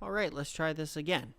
Alright, let's try this again.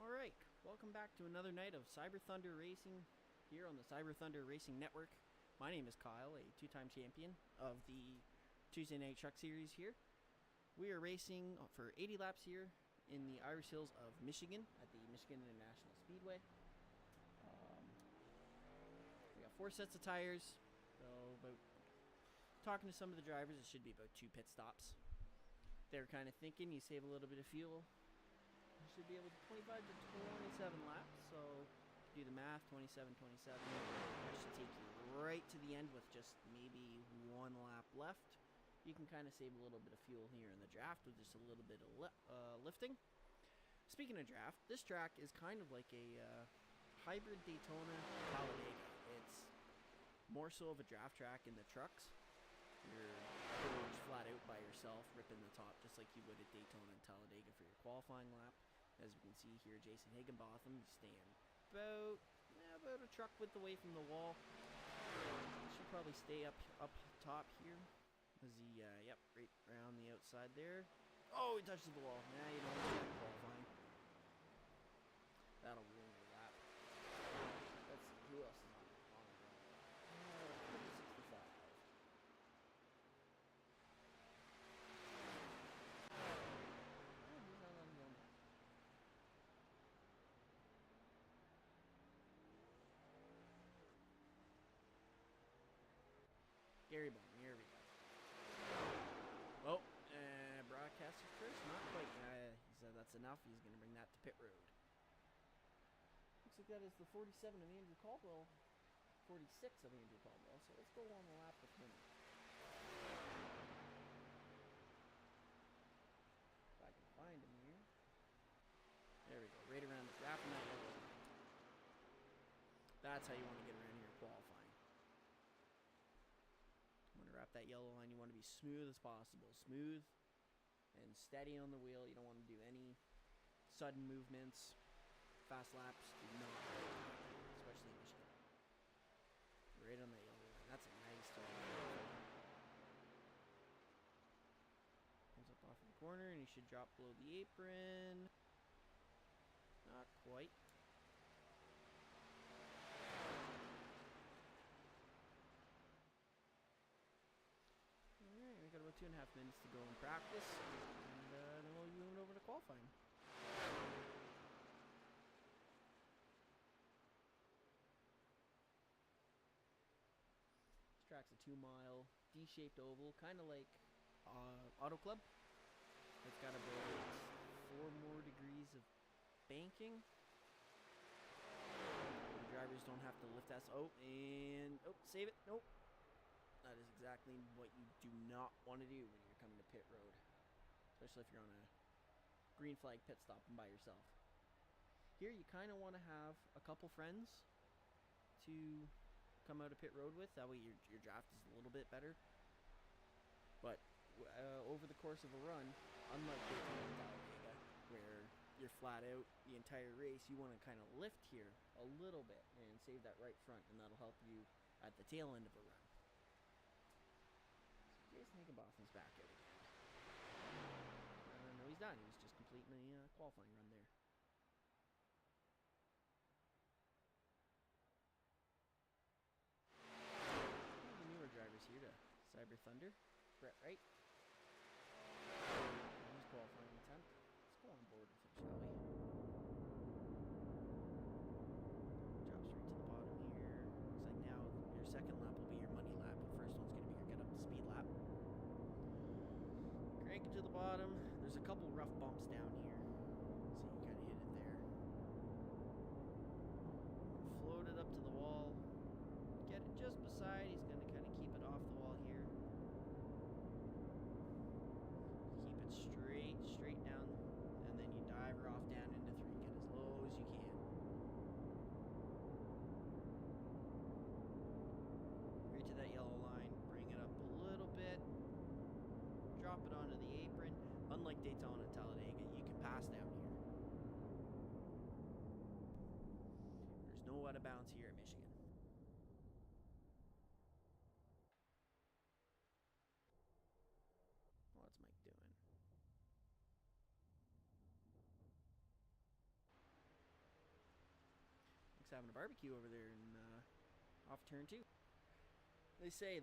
Alright, welcome back to another night of Cyber Thunder Racing here on the Cyber Thunder Racing Network. My name is Kyle, a two-time champion of the Tuesday Night Truck Series here. We are racing for 80 laps here in the Irish Hills of Michigan at the Michigan International Speedway. We got 4 sets of tires, so about talking to some of the drivers, it should be about 2 pit stops. They're kind of thinking you save a little bit of fuel. You should be able to 25 to 27 laps, so do the math, 27, 27. That should take you right to the end with just maybe 1 lap left. You can kind of save a little bit of fuel here in the draft with just a little bit of lifting. Speaking of draft, this track is kind of like a hybrid Daytona Talladega. It's more so of a draft track in the trucks. You're pretty much flat out by yourself, ripping the top just like you would at Daytona and Talladega for your qualifying lap. As we can see here, Jason Higginbotham staying about a truck width away from the wall. Should probably stay up top here. As he, yep, right around the outside there. Oh, he touches the wall. Nah, you don't want to qualifying. That'll ruin your lap. Let's see, who else is on the 65. He's not on the map. Gary Bowman, here we go. Well, broadcaster first, not quite. He said that's enough. He's going to bring that to pit road. Looks like that is the 47 of Andrew Caldwell, 46 of Andrew Caldwell. So let's go on the lap with him. If I can find him here. There we go, right around the wrapping that yellow line. That's how you want to get around here qualifying. You want to wrap that yellow line, you want to be smooth as possible. Smooth and steady on the wheel. You don't want to do any sudden movements. Fast laps do not work, especially in Michigan. Right on that yellow line. That's a nice turn. Comes up off in the corner and he should drop below the apron. Not quite. Alright, we got about 2.5 minutes to go in practice, and then we'll move over to qualifying. This track's a 2-mile D-shaped oval, kind of like Auto Club. It's got about 4 more degrees of banking. The drivers don't have to lift us. Oh, save it. Nope. That is exactly what you do not want to do when you're coming to pit road. Especially if you're on a green flag pit stop and by yourself. Here you kind of want to have a couple friends to come out of pit road with. That way your draft is a little bit better. But over the course of a run, unlike Daytona and Talladega, where you're flat out the entire race, you want to kind of lift here a little bit and save that right front, and that'll help you at the tail end of a run. So Jason Higginbotham's back out again. No, he's done. He was just completing the qualifying run there. One of the newer drivers here to Cyber Thunder, Brett Wright. He's qualifying attempt. Let's go on board with him, shall we? Drop straight to the bottom here. Looks like now your second lap will be your money lap. The first one's going to be your get up to speed lap. Crank it to the bottom. There's a couple rough bumps down here. So you kind of hit it there. Float it up to the wall. Get it just beside. He's going to kind of keep it off the wall here. Keep it straight down. And then you dive her off down into 3. Get as low bounds here at Michigan. What's Mike doing? Mike's having a barbecue over there in off turn 2. They say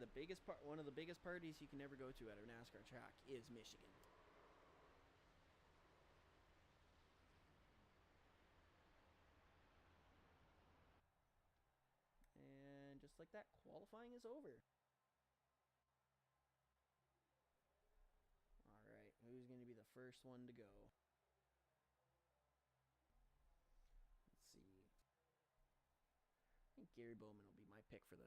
one of the biggest parties you can ever go to at a NASCAR track is Michigan. And just like that, qualifying is over. Alright, who's going to be the first one to go? Let's see. I think Gary Bowman will be my pick for the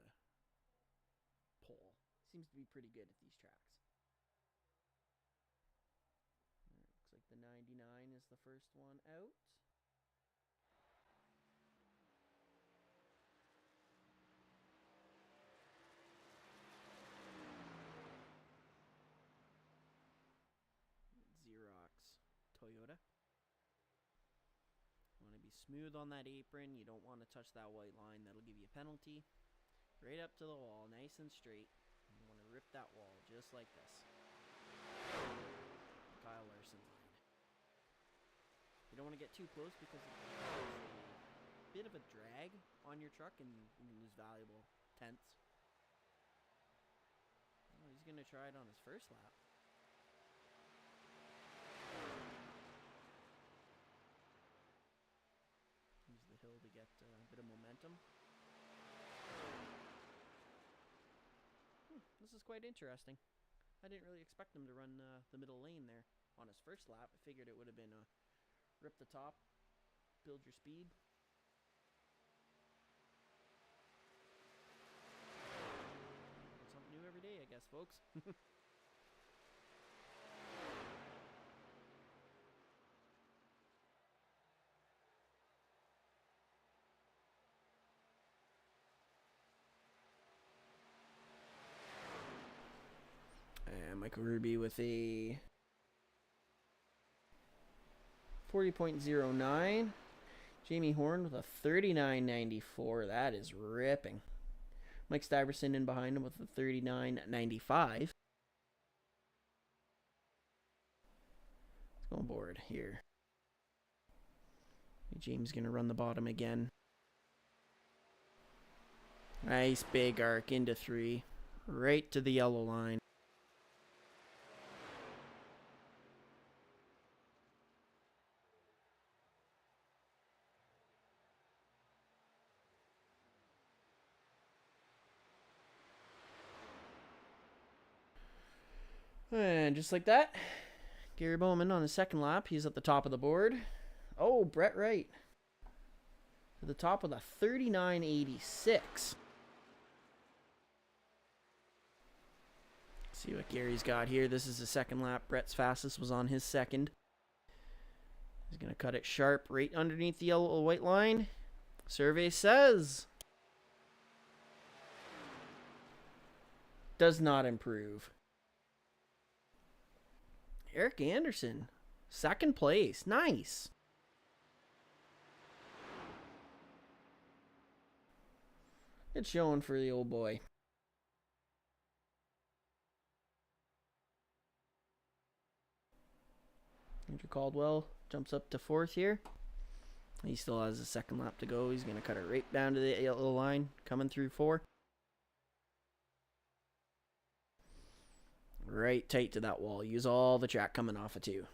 pole. Seems to be pretty good at these tracks. Right, looks like the 99 is the first one out. Xerox Toyota. You want to be smooth on that apron. You don't want to touch that white line. That'll give you a penalty. Right up to the wall, nice and straight. You want to rip that wall just like this. Kyle Larson line. You don't want to get too close because it's a bit of a drag on your truck and you lose valuable tenths. Oh, he's going to try it on his first lap. Use the hill to get a bit of momentum. This is quite interesting. I didn't really expect him to run the middle lane there on his first lap. I figured it would have been a rip the top, build your speed. Something new every day, I guess, folks. And Michael Ruby with a 40.09. Jamie Horn with a 39.94. That is ripping. Mike Stiverson in behind him with a 39.95. Let's go on board here. James going to run the bottom again. Nice big arc into 3. Right to the yellow line. And just like that, Gary Bowman on his second lap. He's at the top of the board. Oh, Brett Wright to the top of the 39.86. See what Gary's got here. This is the second lap. Brett's fastest was on his second. He's going to cut it sharp right underneath the yellow white line. Survey says does not improve. Eric Anderson, second place. Nice. Good showing for the old boy. Andrew Caldwell jumps up to 4th here. He still has a second lap to go. He's going to cut it right down to the yellow line, coming through 4. Right tight to that wall. Use all the track coming off of 2.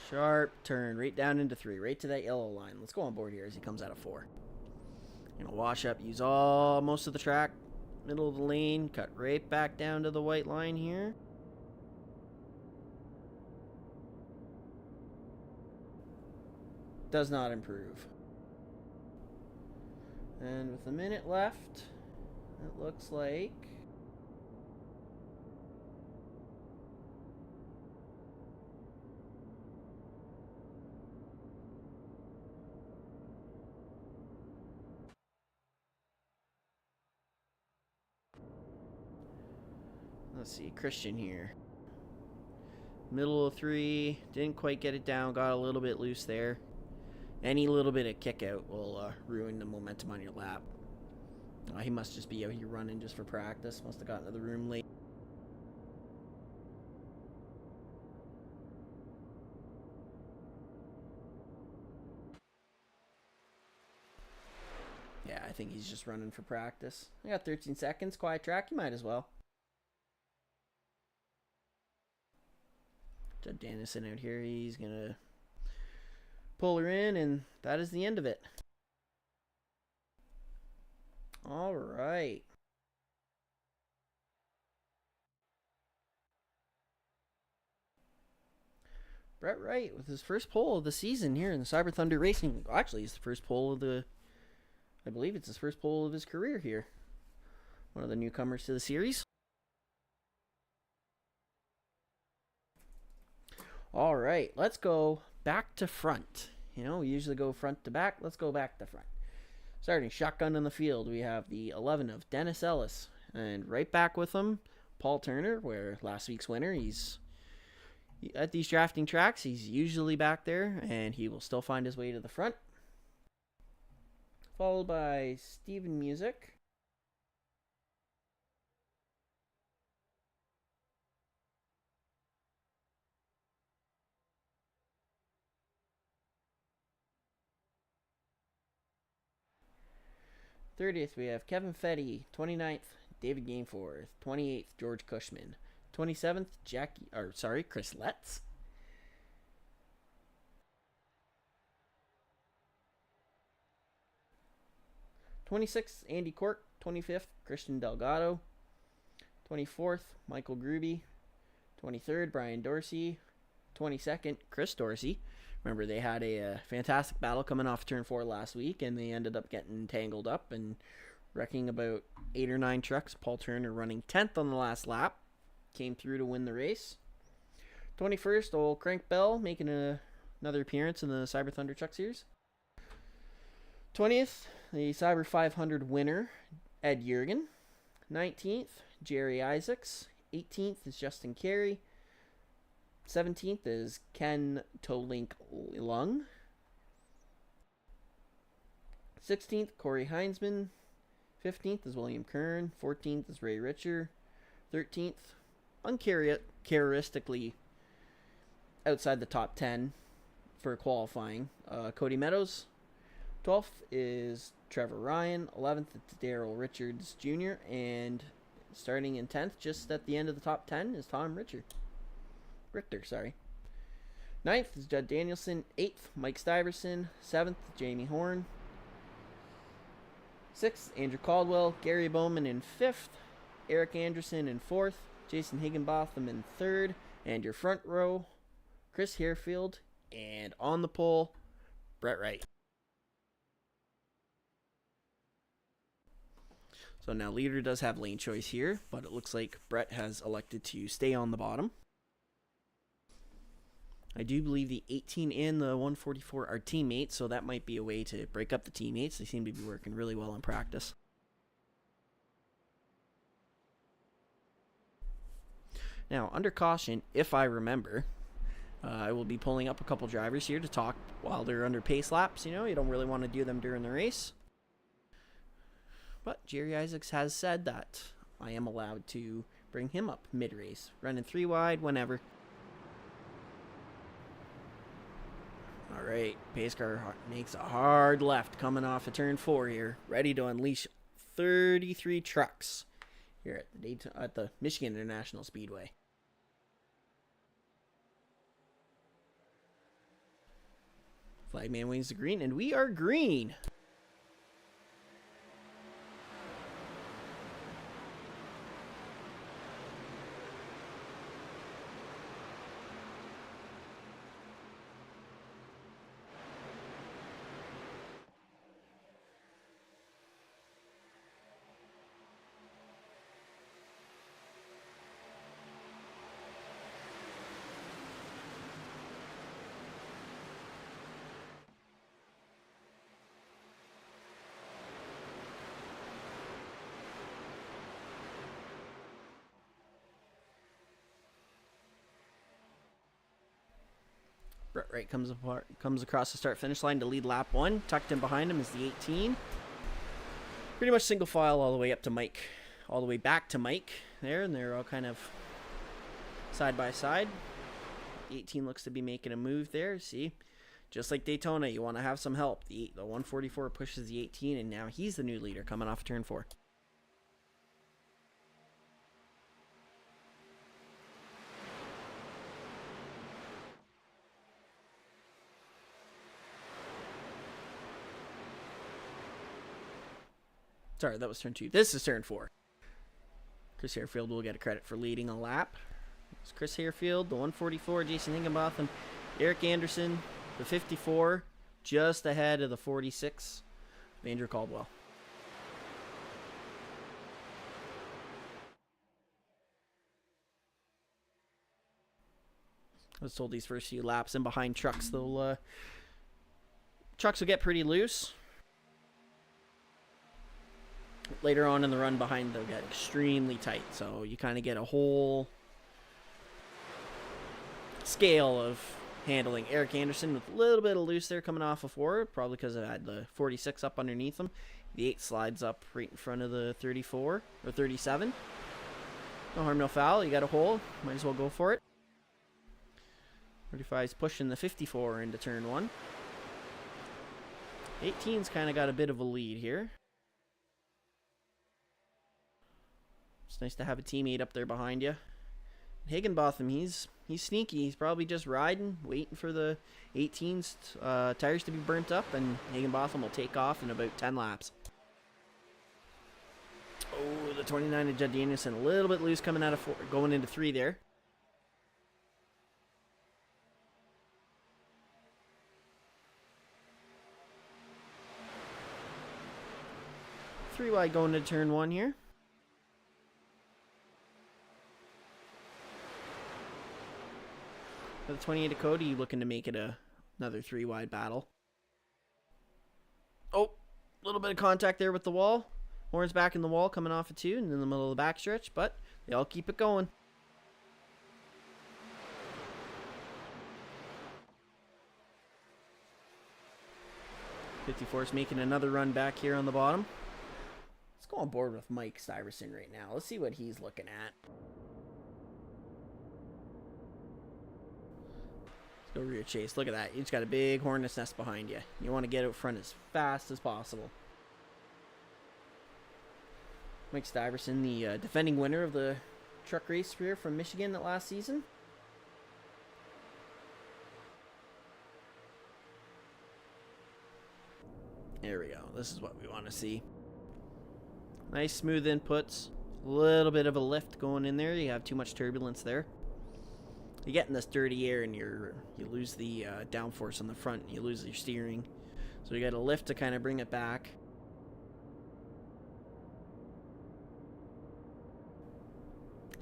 Sharp turn right down into 3. Right to that yellow line. Let's go on board here as he comes out of 4. Gonna wash up. Use most of the track. Middle of the lane. Cut right back down to the white line here. Does not improve. And with a minute left, it looks like let's see, Christian here. Middle of 3, didn't quite get it down, got a little bit loose there. Any little bit of kick out will ruin the momentum on your lap. He must just be out here running just for practice. Must have gotten to the room late. Yeah, I think he's just running for practice. I got 13 seconds, quiet track, you might as well. Judd Danielson out here, he's gonna pull her in, and that is the end of it. All right. Brett Wright with his first pole of the season here in the Cyber Thunder Racing. Actually, it's the first pole of the... I believe it's his first pole of his career here. One of the newcomers to the series. All right, let's go back to front. You know, we usually go front to back. Let's go back to front. Starting shotgun in the field, we have the 11 of Dennis Ellis. And right back with him, Paul Turner, where last week's winner, he's... At these drafting tracks, he's usually back there, and he will still find his way to the front. Followed by Steven Music. '30th, we have Kevin Fetty. 29th, David Gameforth. 28th, George Cushman. 27th, Chris Letts. 26th, Andy Cork. 25th, Christian Delgado. 24th, Michael Gruby. 23rd, Brian Dorsey. 22nd, Chris Dorsey. Remember, they had a fantastic battle coming off turn 4 last week, and they ended up getting tangled up and wrecking about 8 or 9 trucks. Paul Turner running 10th on the last lap. Came through to win the race. 21st, old Crank Bell making another appearance in the Cyber Thunder Truck Series. 20th, the Cyber 500 winner, Ed Jurgen. 19th, Jerry Isaacs. 18th is Justin Carey. 17th is Ken Tolink Lung. 16th, Corey Heinzman. 15th is William Kern. 14th is Ray Richer. 13th, uncharacteristically outside the top 10 for qualifying, Cody Meadows. 12th is Trevor Ryan. 11th is Daryl Richards Jr. And starting in 10th, just at the end of the top 10, is Tom Richter. 9th is Judd Danielson. 8th, Mike Stiverson. 7th, Jamie Horn. 6th, Andrew Caldwell. Gary Bowman in 5th. Eric Anderson in 4th. Jason Higginbotham in 3rd. And your front row, Chris Harefield. And on the pole, Brett Wright. So now leader does have lane choice here, but it looks like Brett has elected to stay on the bottom. I do believe the 18 and the 144 are teammates, so that might be a way to break up the teammates. They seem to be working really well in practice. Now, under caution, if I remember, I will be pulling up a couple drivers here to talk while they're under pace laps. You know, you don't really want to do them during the race. But Jerry Isaacs has said that I am allowed to bring him up mid-race, running 3 wide whenever. All right, pace car makes a hard left coming off of turn 4 here, ready to unleash 33 trucks here at the Michigan International Speedway. Flagman wings the green, and we are green. Brett Wright comes across the start-finish line to lead lap 1. Tucked in behind him is the 18. Pretty much single file all the way up to Mike. All the way back to Mike there, and they're all kind of side by side. The 18 looks to be making a move there. See? Just like Daytona, you want to have some help. The 144 pushes the 18, and now he's the new leader coming off turn 4. Sorry, that was turn 2. This is turn 4. Chris Harefield will get a credit for leading a lap. It's Chris Harefield, the 144, Jason Higginbotham, Eric Anderson, the 54, just ahead of the 46 of Andrew Caldwell. I was told these first few laps in behind trucks, trucks will get pretty loose. Later on in the run behind, they'll get extremely tight. So you kind of get a whole scale of handling. Eric Anderson with a little bit of loose there coming off of 4, probably because I had the 46 up underneath him. The 8 slides up right in front of the 34 or 37. No harm, no foul. You got a hole. Might as well go for it. 35's pushing the 54 into turn 1. 18's kind of got a bit of a lead here. It's nice to have a teammate up there behind you. Higginbotham, he's sneaky. He's probably just riding, waiting for the 18's tires to be burnt up, and Higginbotham will take off in about 10 laps. Oh, the 29 of Judd Danielson, a little bit loose coming out of 4, going into 3 there. Three wide going to turn 1 here. For the 28 of Cody, looking to make it another 3 wide battle. Oh, a little bit of contact there with the wall. Horns back in the wall, coming off of 2 and in the middle of the backstretch, but they all keep it going. '54 is making another run back here on the bottom. Let's go on board with Mike Stiverson right now. Let's see what he's looking at. Let's go rear chase. Look at that. You just got a big hornet's nest behind you. You want to get out front as fast as possible. Mike Stiverson, the defending winner of the truck race here from Michigan last season. There we go. This is what we want to see. Nice smooth inputs. A little bit of a lift going in there. You have too much turbulence there. You get in this dirty air and you lose the downforce on the front. You lose your steering. So you got a lift to kind of bring it back.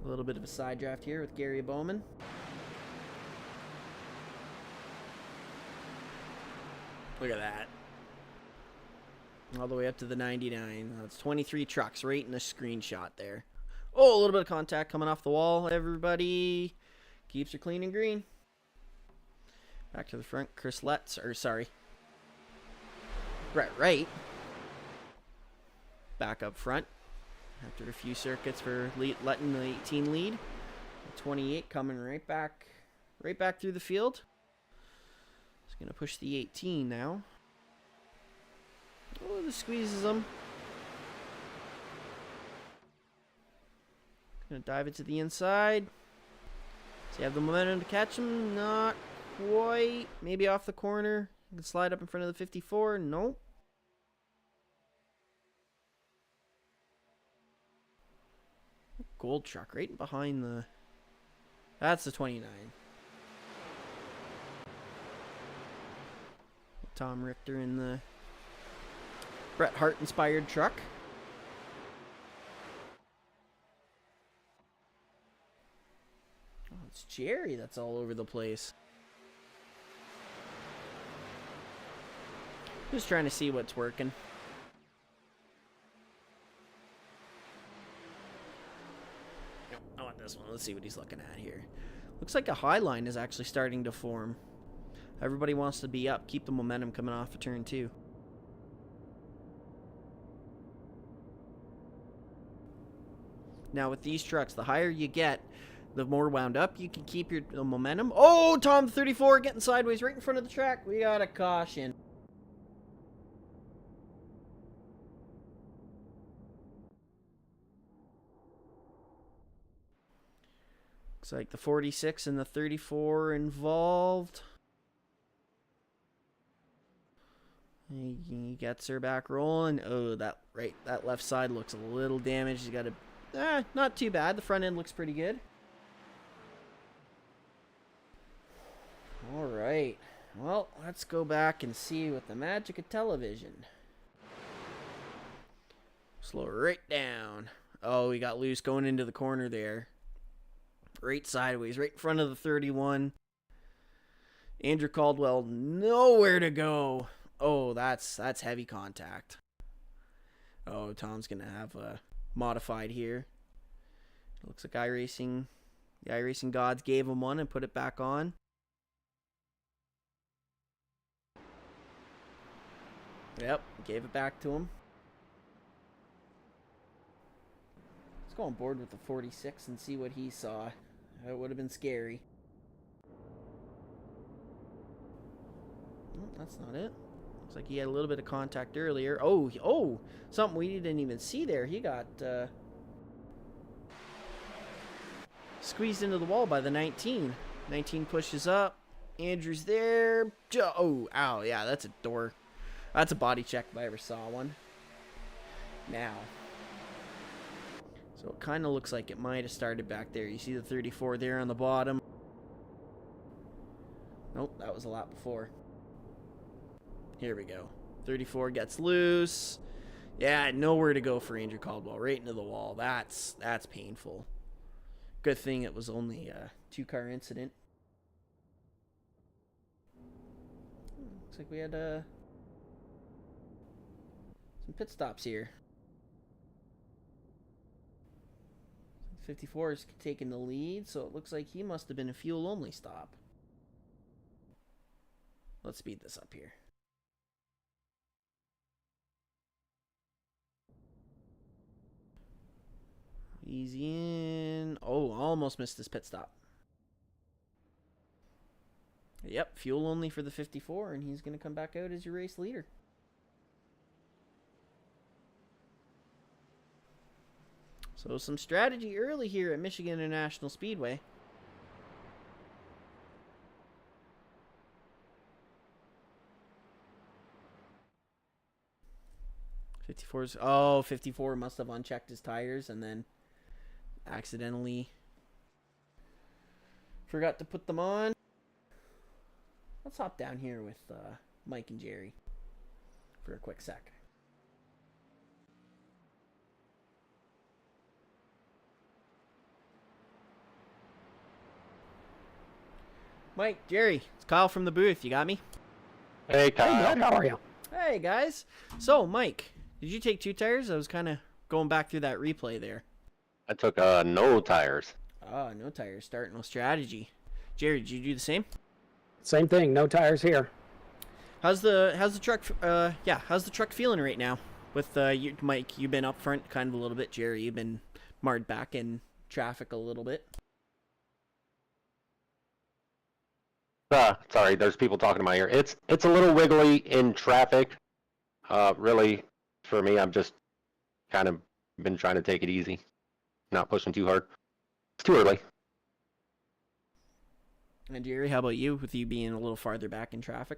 A little bit of a side draft here with Gary Bowman. Look at that. All the way up to the 99. That's 23 trucks right in the screenshot there. Oh, a little bit of contact coming off the wall. Everybody keeps her clean and green. Back to the front. Chris Letts, or sorry, Brett Wright. Back up front. After a few circuits for letting the 18 lead. The 28 coming right back through the field. It's going to push the 18 now. Oh, this squeezes them. Gonna dive it to the inside. Does he have the momentum to catch him? Not quite. Maybe off the corner. You can slide up in front of the 54. Nope. Gold truck right behind the... That's the 29. Tom Richter in the Bret Hart inspired truck. Oh, it's Jerry that's all over the place. Just trying to see what's working. Yep, I want this one. Let's see what he's looking at here. Looks like a high line is actually starting to form. Everybody wants to be up. Keep the momentum coming off of turn 2. Now with these trucks, the higher you get, the more wound up you can keep your momentum. Oh, Tom 34 getting sideways right in front of the track. We got a caution. Looks like the 46 and the 34 involved. He gets her back rolling. Oh, that left side looks a little damaged. He's got a not too bad. The front end looks pretty good. All right. Well, let's go back and see with the magic of television. Slow right down. Oh, he got loose going into the corner there. Right sideways, right in front of the 31. Andrew Caldwell, nowhere to go. Oh, that's heavy contact. Oh, Tom's going to have a modified here. Looks like iRacing. The iRacing gods gave him one and put it back on. Yep, gave it back to him. Let's go on board with the 46 and see what he saw. That would have been scary. Oh, that's not it. Looks like he had a little bit of contact earlier. Oh, something we didn't even see there. He got squeezed into the wall by the 19. 19 pushes up. Andrew's there. Oh, ow, yeah, that's a door. That's a body check if I ever saw one. Now. So it kind of looks like it might have started back there. You see the 34 there on the bottom. Nope, that was a lap before. Here we go. 34 gets loose. Yeah, nowhere to go for Andrew Caldwell. Right into the wall. That's painful. Good thing it was only a 2-car incident. Looks like we had some pit stops here. 54 is taking the lead, so it looks like he must have been a fuel-only stop. Let's speed this up here. Easy in. Oh, almost missed his pit stop. Yep, fuel only for the 54, and he's going to come back out as your race leader. So some strategy early here at Michigan International Speedway. Oh, 54 must have unchecked his tires and then accidentally forgot to put them on. Let's hop down here with Mike and Jerry for a quick sec. Mike, Jerry, it's Kyle from the booth. You got me? Hey, Kyle. Hey, bud, how are you? Hey, guys. So, Mike, did you take 2 tires? I was kind of going back through that replay there. I took no tires. Oh, no tires. Starting with strategy. Jerry, did you do the same? Same thing, no tires here. How's the truck? How's the truck feeling right now? With you, Mike, you've been up front kind of a little bit. Jerry, you've been marred back in traffic a little bit. Sorry, there's people talking in my ear. It's a little wiggly in traffic. Really, for me, I'm just kind of been trying to take it easy, not pushing too hard. It's too early. And Jerry, how about you? With you being a little farther back in traffic?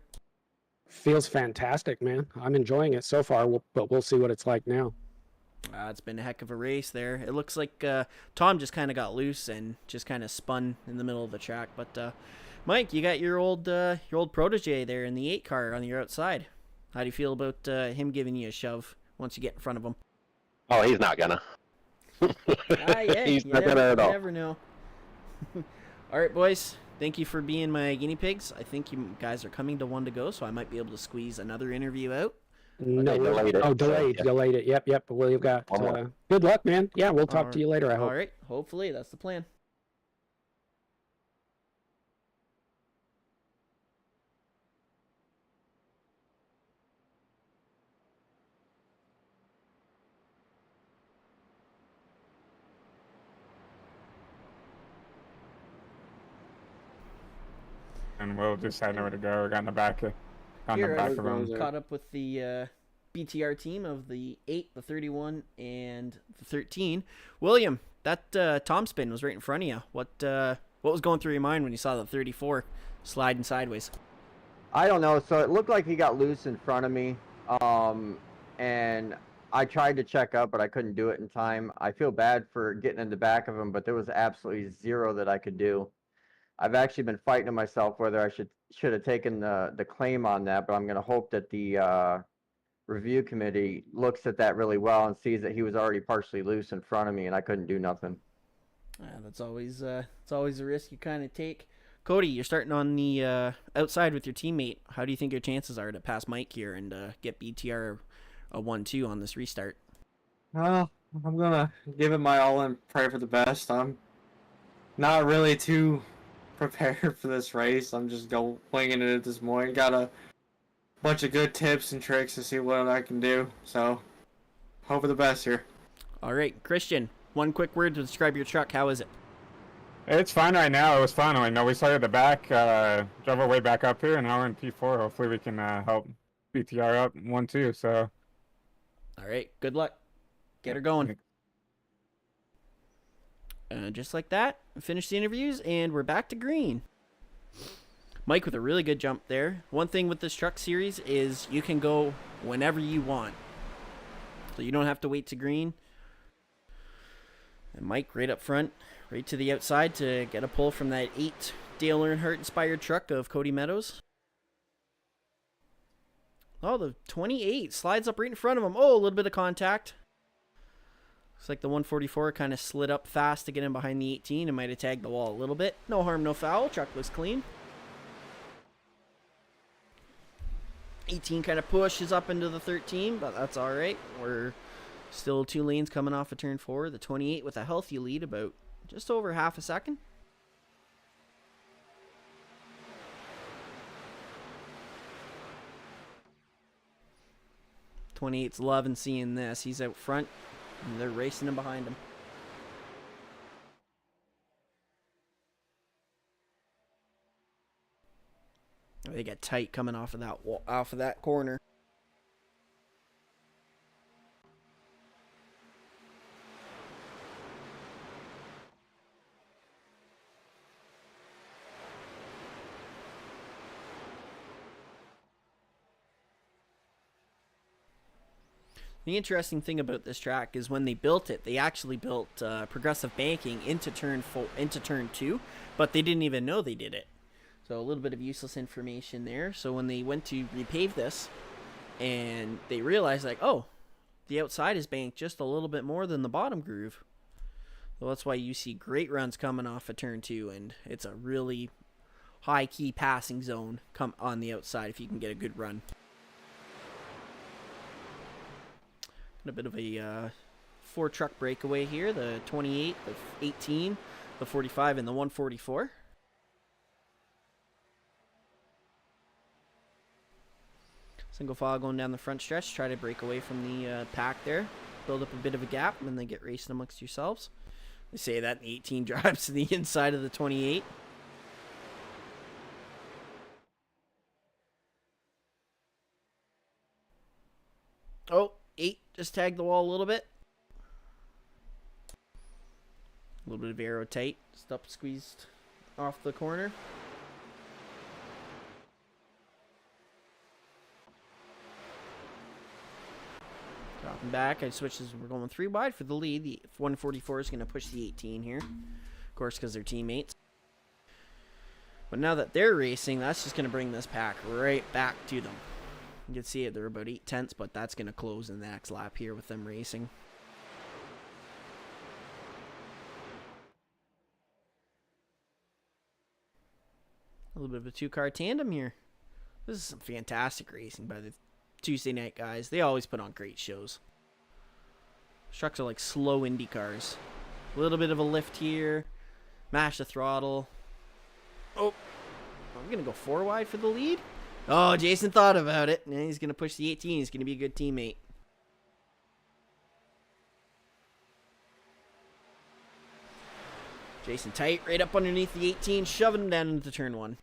Feels fantastic, man. I'm enjoying it so far, but we'll see what it's like now. It's been a heck of a race there. It looks like Tom just kind of got loose and just kind of spun in the middle of the track. But Mike, you got your old protege there in the 8 car on your outside. How do you feel about him giving you a shove once you get in front of him? Oh, he's not gonna. Yeah, he's not gonna at all. You never know. All right, boys. Thank you for being my guinea pigs. I think you guys are coming to one to go, so I might be able to squeeze another interview out. No, delayed it. Oh, delayed. So, yeah. Delayed it. Yep. Well, you've got good luck, man. Yeah, we'll talk to you later, I hope. All right. Hopefully, that's the plan. and we'll just have nowhere to go. We got in the back, on the Here, back I've of them. caught up with the BTR team of the 8, the 31, and the 13. William, that Tom spin was right in front of you. What was going through your mind when you saw the 34 sliding sideways? I don't know. So it looked like he got loose in front of me. And I tried to check up, but I couldn't do it in time. I feel bad for getting in the back of him, but there was absolutely zero that I could do. I've actually been fighting myself whether I should have taken the claim on that, but I'm going to hope that the review committee looks at that really well and sees that he was already partially loose in front of me and I couldn't do nothing. That's always a risk you kind of take. Cody, you're starting on the outside with your teammate. How do you think your chances are to pass Mike here and get BTR a 1-2 on this restart? I'm gonna give it my all and pray for the best. I'm not really too prepared for this race. I'm just winging it at this point. Got a bunch of good tips and tricks to see what I can do. So, hope for the best here. All right, Christian, one quick word to describe your truck. How is it? It's fine right now. It was fun. I know we started the back, drove our way back up here, and now we're in P4. Hopefully we can help BTR up 1-2. So, all right, good luck. Get her going. Just like that, finish the interviews, and we're back to green. Mike with a really good jump there. One thing with this truck series is you can go whenever you want. So you don't have to wait to green. And Mike right up front, right to the outside to get a pull from that 8 Dale Earnhardt inspired truck of Cody Meadows. Oh, the 28 slides up right in front of him. Oh, a little bit of contact. Looks like the 144 kind of slid up fast to get in behind the 18 and might have tagged the wall a little bit. No harm, no foul. Truck was clean. 18 kind of pushes up into the 13, but that's all right. We're still 2 lanes coming off of turn 4. The 28 with a healthy lead, about just over half a second. '28's loving seeing this. He's out front, and they're racing him behind him. They get tight coming off of that corner. The interesting thing about this track is when they built it, they actually built progressive banking into turn 2, but they didn't even know they did it. So a little bit of useless information there. So when they went to repave this, and they realized like, oh, the outside is banked just a little bit more than the bottom groove. So that's why you see great runs coming off of turn 2, and it's a really high key passing zone come on the outside if you can get a good run. A bit of a 4 truck breakaway here, the 28, the 18, the 45, and the 144. Single file going down the front stretch, try to break away from the pack there, build up a bit of a gap, and then get racing amongst yourselves. They say that the 18 drives to the inside of the 28. Oh, 8 just tagged the wall a little bit. A little bit of aero tight, just up squeezed off the corner. Dropping back, I switches. We're going 3 wide for the lead. The 144 is going to push the 18 here, of course, because they're teammates. But now that they're racing, that's just going to bring this pack right back to them. You can see it, they're about 8/10, but that's going to close in the next lap here with them racing. A little bit of a 2-car tandem here. This is some fantastic racing by the Tuesday night guys. They always put on great shows. Trucks are like slow Indy cars. A little bit of a lift here. Mash the throttle. Oh, I'm going to go 4 wide for the lead. Oh, Jason thought about it. And he's going to push the 18. He's going to be a good teammate. Jason tight, right up underneath the 18, shoving him down into turn 1.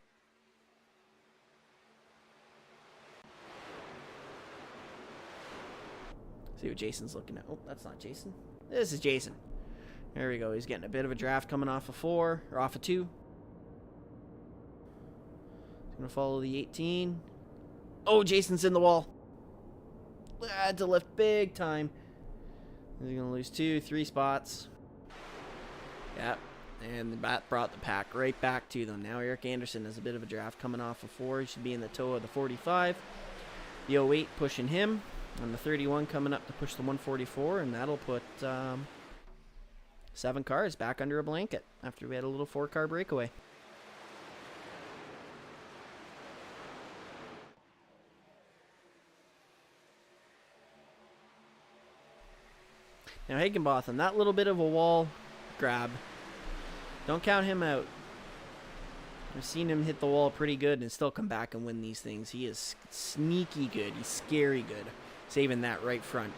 See what Jason's looking at. Oh, that's not Jason. This is Jason. There we go. He's getting a bit of a draft coming off of 4, or off of 2. He's going to follow the 18. Oh, Jason's in the wall. Had to lift big time. He's going to lose 2, 3 spots. Yep. And that brought the pack right back to them. Now Eric Anderson has a bit of a draft coming off of 4. He should be in the toe of the 45. The 08 pushing him. And the 31 coming up to push the 144. And that'll put 7 cars back under a blanket after we had a little 4-car breakaway. Now Higginbotham, that little bit of a wall grab, don't count him out. I've seen him hit the wall pretty good and still come back and win these things. He is sneaky good. He's scary good. Saving that right front.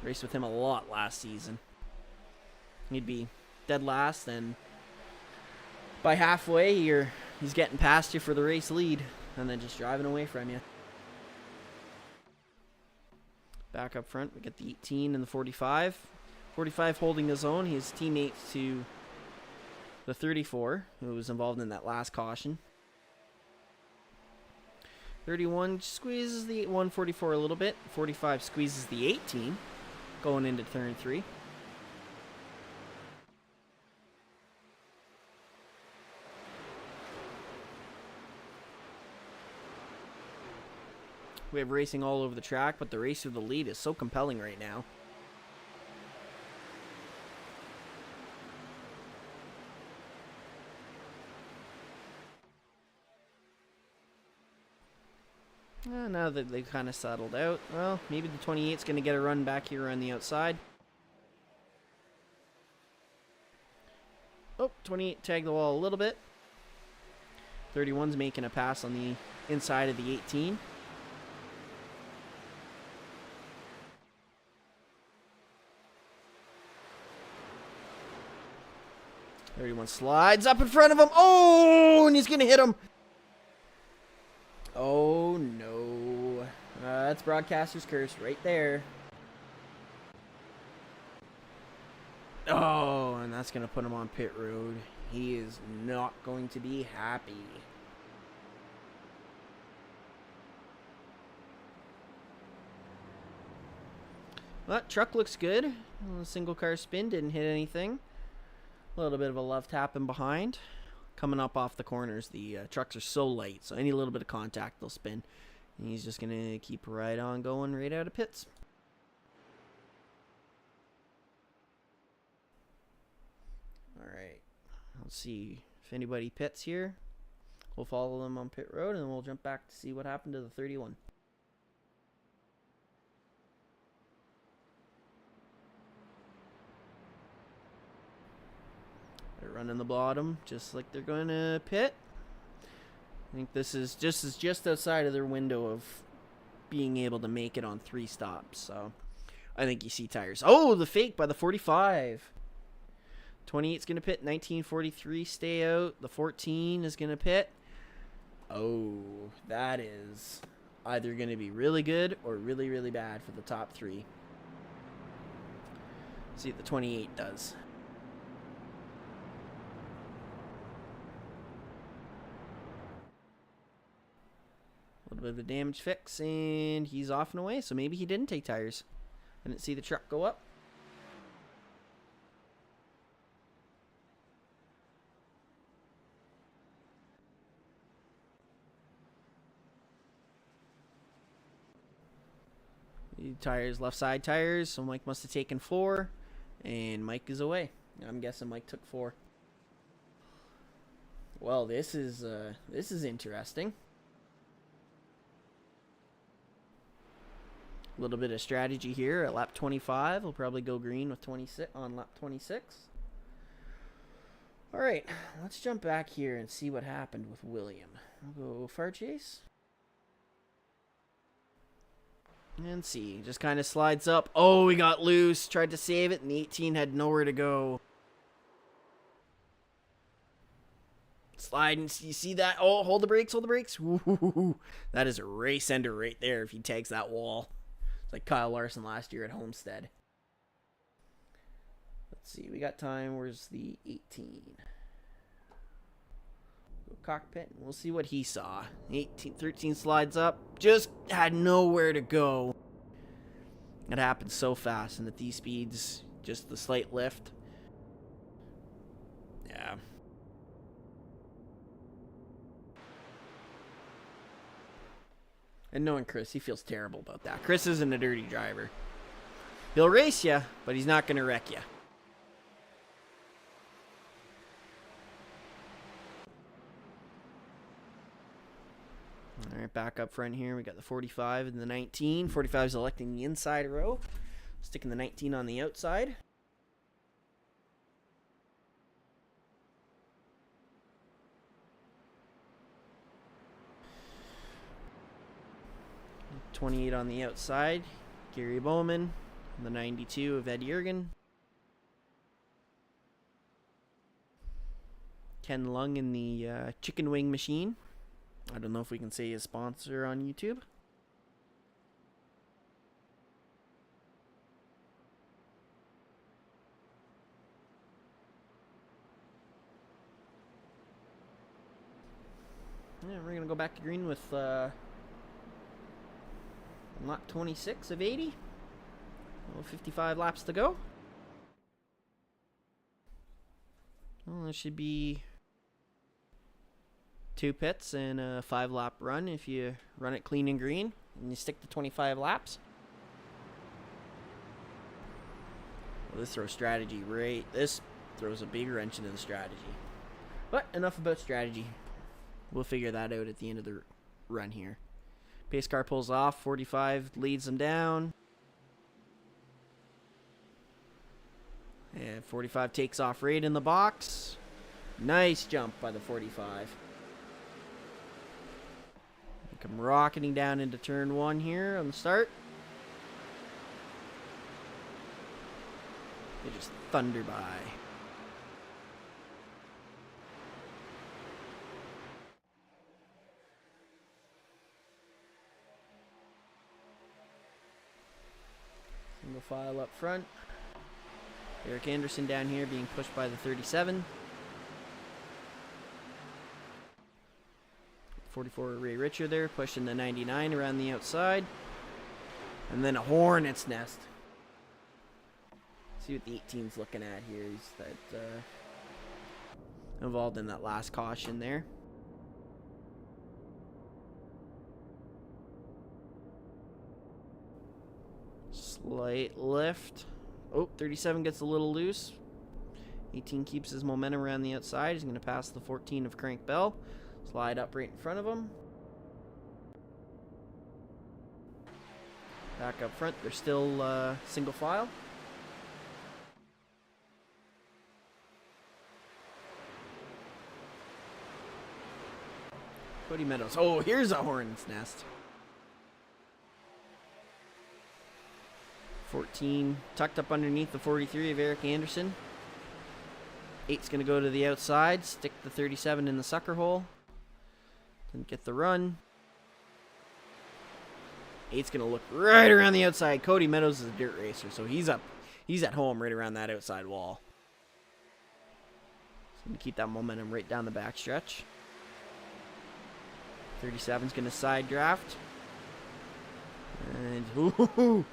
Raced with him a lot last season. He'd be dead last, and by halfway, he's getting past you for the race lead, and then just driving away from you. Back up front, we get the 18 and the 45. 45 holding his own. He's teammate to the 34, who was involved in that last caution. 31 squeezes the 144 a little bit. 45 squeezes the 18 going into turn 3. We have racing all over the track, but the race through the lead is so compelling right now. Now that they've kind of settled out, well, maybe the 28's going to get a run back here on the outside. Oh, 28 tagged the wall a little bit. 31's making a pass on the inside of the 18. Thirty-one slides up in front of him. Oh, and he's going to hit him. Oh, no. That's broadcaster's curse right there. Oh, and that's going to put him on pit road. He is not going to be happy. Well, that truck looks good. A single car spin, didn't hit anything. A little bit of a love tap in behind. Coming up off the corners, the trucks are so light, so any little bit of contact, they'll spin. And he's just going to keep right on going right out of pits. Alright, let's see if anybody pits here. We'll follow them on pit road, and then we'll jump back to see what happened to the 31. They're running the bottom just like they're going to pit. I think this is just outside of their window of being able to make it on 3 stops. So I think you see tires. Oh, the fake by the 45. 28's going to pit. 1943 stay out. The 14 is going to pit. Oh, that is either going to be really good or really, really bad for the top 3. See what the 28 does. A little bit of a damage fix, and he's off and away, so maybe he didn't take tires. I didn't see the truck go up. The tires, left side tires, so Mike must have taken 4, and Mike is away. I'm guessing Mike took 4. Well, this is interesting. A little bit of strategy here at lap 25. We'll probably go green with 26 on lap 26. All right, let's jump back here and see what happened with William. We'll go far chase. And see, just kind of slides up. Oh, he got loose. Tried to save it, and the 18 had nowhere to go. Sliding, you see that? Oh, hold the brakes, hold the brakes. Ooh, that is a race ender right there if he tags that wall. like Kyle Larson last year at Homestead. Let's see, we got time. Where's the 18? Go cockpit, and we'll see what he saw. 13 slides up, just had nowhere to go. It happened so fast, and at these speeds, just the slight lift. Yeah. And knowing Chris, he feels terrible about that. Chris isn't a dirty driver. He'll race you, but he's not going to wreck you. All right, back up front here. We got the 45 and the 19. 45 is electing the inside row. Sticking the 19 on the outside. .28 on the outside, Gary Bowman. The 92 of Ed Jurgen. Ken Lung in the Chicken Wing Machine. I don't know if we can say his sponsor on YouTube. Yeah, we're going to go back to green with lap 26 of 80. 55 laps to go. Well, there should be 2 pits and a 5-lap run if you run it clean and green and you stick to 25 laps. Well, this throws strategy right. This throws a big wrench into the strategy. But enough about strategy. We'll figure that out at the end of the run here. Pace car pulls off. 45 leads them down. And 45 takes off right in the box. Nice jump by the 45. Come rocketing down into turn 1 here on the start. They just thunder by. Single file up front. Eric Anderson down here being pushed by the 37. 44 Ray Richard there pushing the 99 around the outside. And then a hornet's nest. See what the 18's looking at here. He's that involved in that last caution there. Slight lift. Oh, 37 gets a little loose. 18 keeps his momentum around the outside. He's going to pass the 14 of Crank Bell. Slide up right in front of him. Back up front. They're still single file. Cody Meadows. Oh, here's a hornet's nest. 14 tucked up underneath the 43 of Eric Anderson. 8's going to go to the outside. Stick the 37 in the sucker hole. Didn't get the run. 8's going to look right around the outside. Cody Meadows is a dirt racer, so he's up. He's at home right around that outside wall. So going to keep that momentum right down the back stretch. 37's going to side draft. And ooh,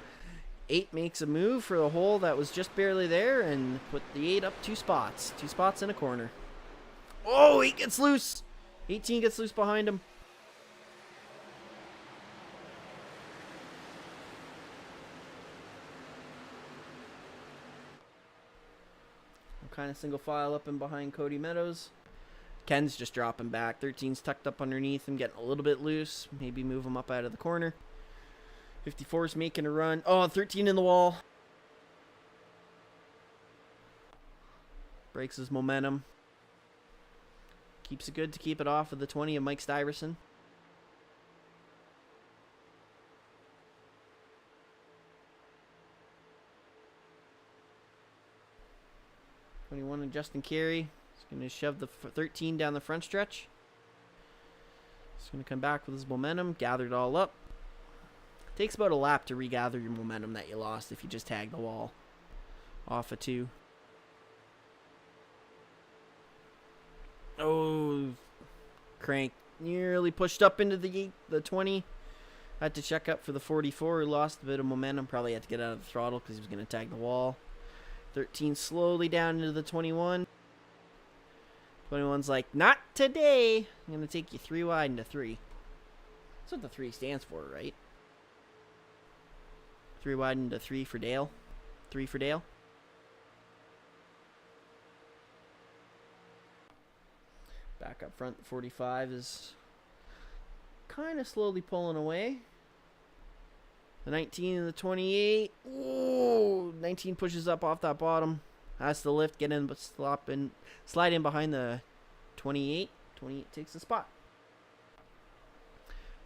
8 makes a move for the hole that was just barely there and put the 8 up 2 spots. 2 spots in a corner. Oh, 8 gets loose. 18 gets loose behind him. Kind of single file up and behind Cody Meadows. Ken's just dropping back. 13's tucked up underneath him, getting a little bit loose. Maybe move him up out of the corner. 54's making a run. Oh, 13 in the wall. Breaks his momentum. Keeps it good to keep it off of the 20 of Mike Stuyvesant. #21 and Justin Carey. He's going to shove the 13 down the front stretch. He's going to come back with his momentum. Gather it all up. Takes about a lap to regather your momentum that you lost if you just tag the wall off a 2. Oh, Crank nearly pushed up into the 20. Had to check up for the 44. He lost a bit of momentum. Probably had to get out of the throttle because he was going to tag the wall. 13 slowly down into the 21. 21's like, not today. I'm going to take you 3 wide into 3. That's what the 3 stands for, right? 3 wide into 3 for Dale. 3 for Dale. Back up front, the 45 is kind of slowly pulling away. The 19 and the 28. Ooh, 19 pushes up off that bottom. Has to lift, get in, but slide in behind the 28. 28 takes the spot.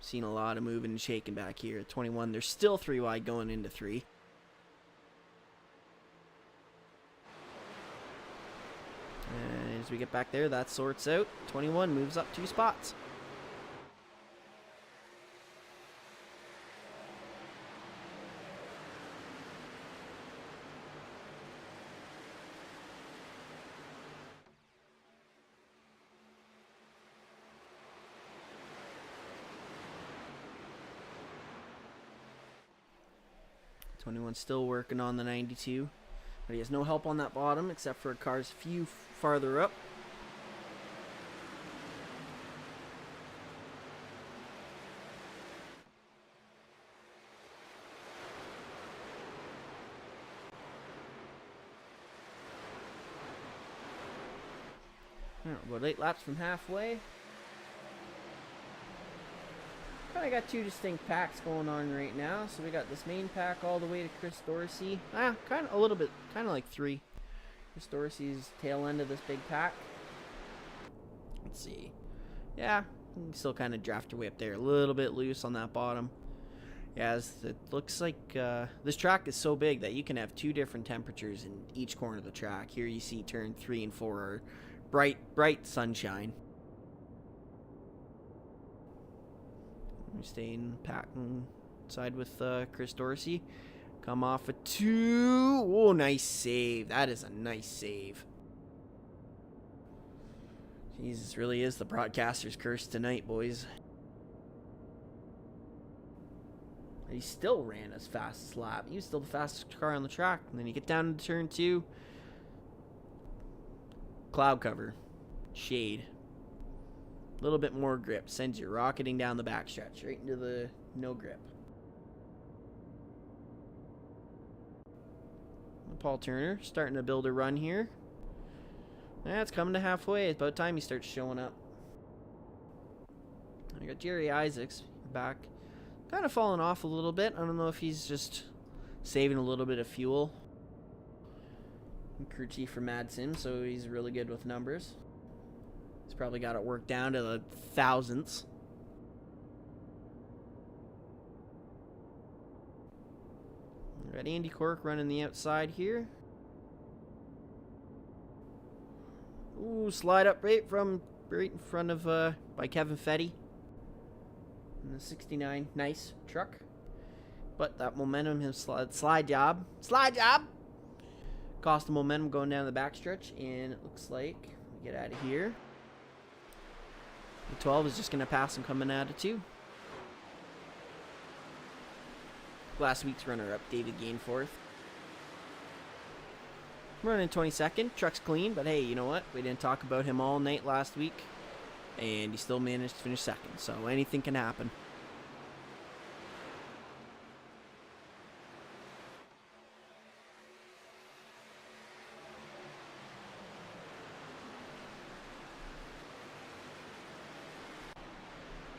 Seen a lot of moving and shaking back here. At 21, there's still 3 wide going into 3. And as we get back there, that sorts out. 21 moves up 2 spots. One's still working on the 92, but he has no help on that bottom except for cars a few farther up. About 8 laps from halfway. Kind of got 2 distinct packs going on right now. So we got this main pack all the way to Chris Dorsey. Kind of a little bit, kind of like 3. Chris Dorsey's tail end of this big pack. Let's see. Yeah, you can still kind of draft your way up there. A little bit loose on that bottom. Yeah, it looks like this track is so big that you can have 2 different temperatures in each corner of the track. Here you see turn 3 and 4 are bright sunshine. We stay in packing side with Chris Dorsey. Come off a 2. Oh, nice save. That is a nice save. Jesus, really is the broadcaster's curse tonight, boys. He still ran his fastest lap. He was still the fastest car on the track. And then you get down to turn 2. Cloud cover. Shade. A little bit more grip. Sends you rocketing down the backstretch. Right into the no grip. Paul Turner starting to build a run here. It's coming to halfway. It's about time he starts showing up. I got Jerry Isaacs back. Kind of falling off a little bit. I don't know if he's just saving a little bit of fuel. Crew chief for Mad Sim, so he's really good with numbers. He's probably got it worked down to the thousandths. Got Andy Cork running the outside here. Ooh, slide up right in front of by Kevin Fetty. And the 69, nice truck. But that momentum, his slide job. Cost the momentum going down the backstretch, and it looks like we get out of here. The 12 is just going to pass him coming out of 2. Last week's runner-up, David Gainforth. Running 22nd. Truck's clean, but hey, you know what? We didn't talk about him all night last week, and he still managed to finish 2nd, so anything can happen.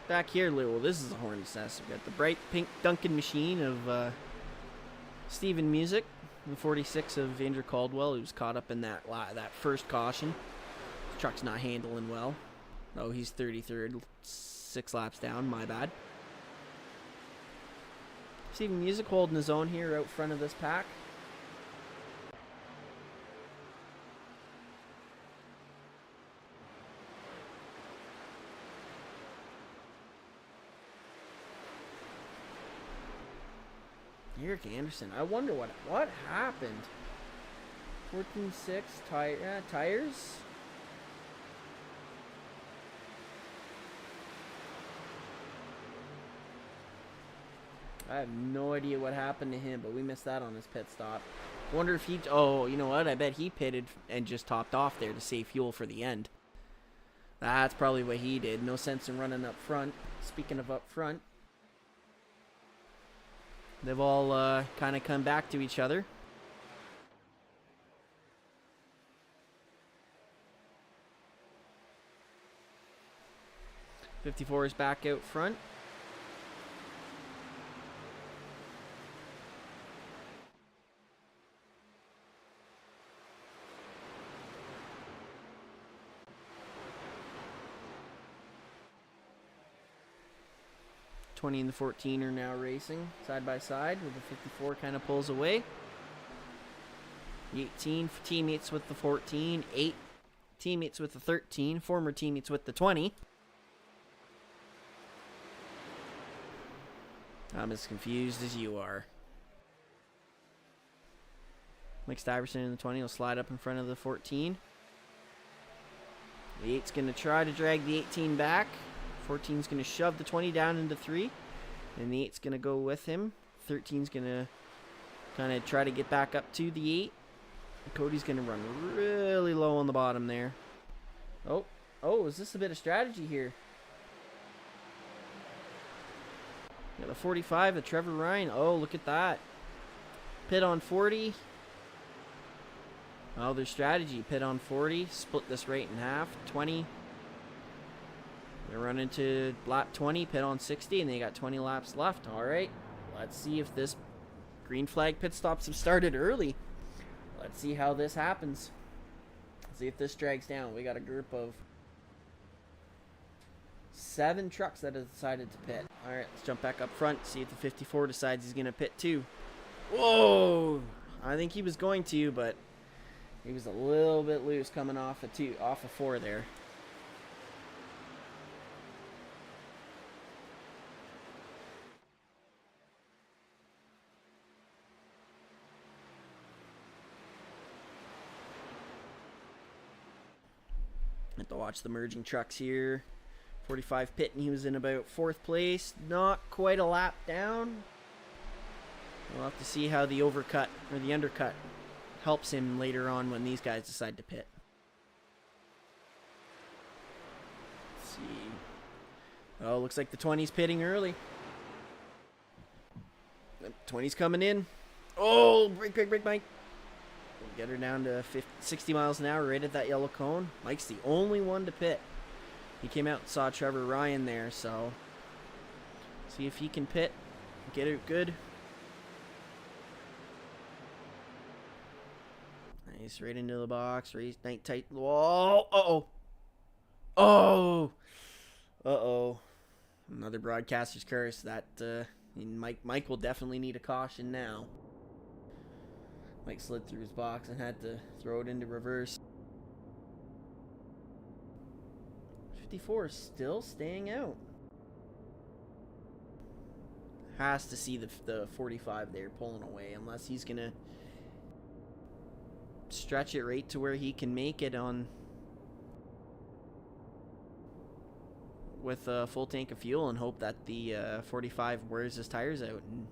Back here, well, this is a hornet's nest. We've got the bright pink Duncan machine of Steven Music, the 46 of Andrew Caldwell, who's caught up in that first caution. The truck's not handling well. Oh, he's 33rd, 6 laps down, my bad. Steven Music holding his own here out front of this pack. Eric Anderson. I wonder what happened. 14.6 tires. I have no idea what happened to him, but we missed that on his pit stop. Wonder if he... Oh, you know what? I bet he pitted and just topped off there to save fuel for the end. That's probably what he did. No sense in running up front. Speaking of up front, they've all kind of come back to each other. '54 is back out front. '20 and the 14 are now racing side by side, with the 54 kind of pulls away. The 18 teammates with the 14, 8 teammates with the 13, former teammates with the 20. I'm as confused as you are. Mike Stiverson in the 20 will slide up in front of the 14. The 8's going to try to drag the 18 back. 14's going to shove the 20 down into 3. And the 8's going to go with him. 13's going to kind of try to get back up to the 8. Cody's going to run really low on the bottom there. Oh, is this a bit of strategy here? Got the 45 of Trevor Ryan. Oh, look at that. Pit on 40. Oh, their strategy. Pit on 40. Split this rate in half. 20. They're running to lap 20. Pit on 60. And they got 20 laps left. All right. Let's see if this green flag pit stops have started early. Let's see how this happens. Let's see if this drags down. We got a group of 7 trucks that have decided to pit. All right, let's jump back up front. See if the 54 decides he's going to pit too. Whoa! I think he was going to, but he was a little bit loose coming off a 4 there. Have to watch the merging trucks here. 45 pit, and he was in about 4th place. Not quite a lap down. We'll have to see how the overcut or the undercut helps him later on when these guys decide to pit. Let's see. Oh, looks like the 20's pitting early. The 20's coming in. Oh, brake, Mike. Get her down to 60 miles an hour right at that yellow cone. Mike's the only one to pit. He came out and saw Trevor Ryan there, so see if he can pit, get it good. Nice, right into the box, raise night tight. Whoa! Uh-oh! Another broadcaster's curse. That Mike will definitely need a caution now. Mike slid through his box and had to throw it into reverse. 54 is still staying out. Has to see the 45 there pulling away, unless he's gonna stretch it right to where he can make it on with a full tank of fuel and hope that the 45 wears his tires out and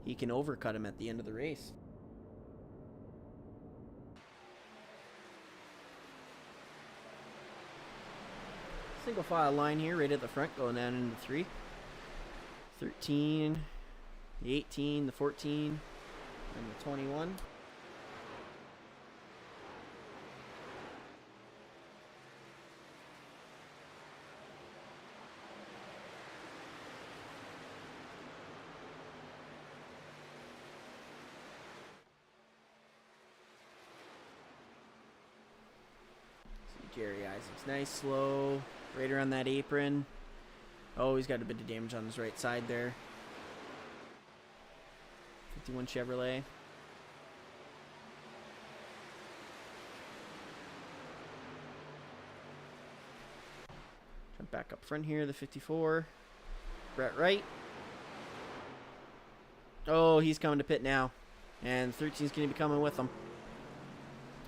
he can overcut him at the end of the race. Single file line here right at the front going down into 3. 13, the 18, the 14, and the 21. See Jerry Isaacs, nice slow. Right around that apron. Oh, he's got a bit of damage on his right side there. 51 Chevrolet. Jump back up front here, the 54. Brett Wright. Oh, he's coming to pit now. And 13's going to be coming with him.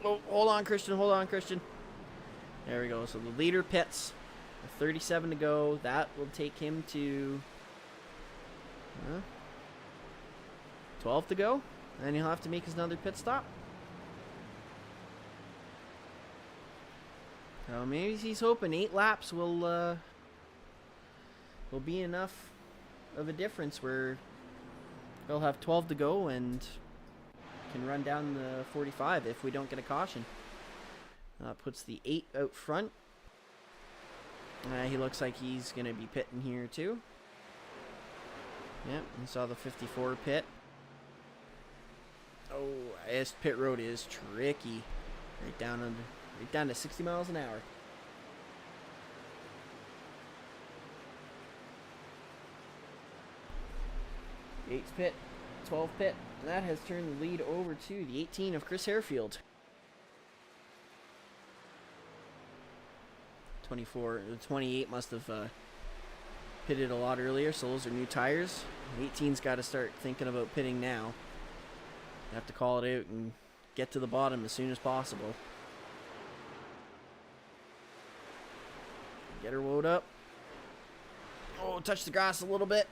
Oh, hold on, Christian. Hold on, Christian. There we go. So the leader pits. With 37 to go. That will take him to 12 to go. And then he'll have to make his another pit stop. So maybe he's hoping 8 laps will be enough of a difference where he'll have 12 to go and can run down the 45 if we don't get a caution. Puts the 8 out front. He looks like he's going to be pitting here too. Yep, and saw the 54 pit. Oh, this pit road is tricky. Right down to 60 miles an hour. Eight's pit, 12 pit, and that has turned the lead over to the 18 of Chris Harefield. 28 must have pitted a lot earlier, so those are new tires. 18's got to start thinking about pitting now. You have to call it out and get to the bottom as soon as possible. Get her woed up. Oh, touch the grass a little bit.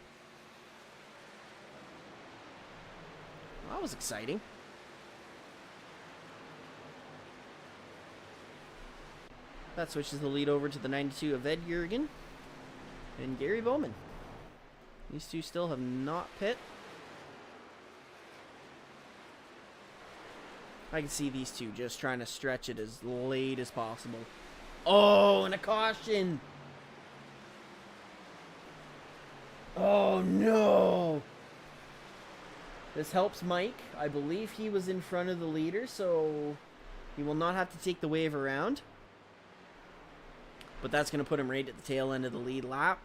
That was exciting. That switches the lead over to the 92 of Ed Jurgen and Gary Bowman. These two still have not pit. I can see these two just trying to stretch it as late as possible. Oh, and a caution! Oh, no! This helps Mike. I believe he was in front of the leader, so he will not have to take the wave around. But that's going to put him right at the tail end of the lead lap.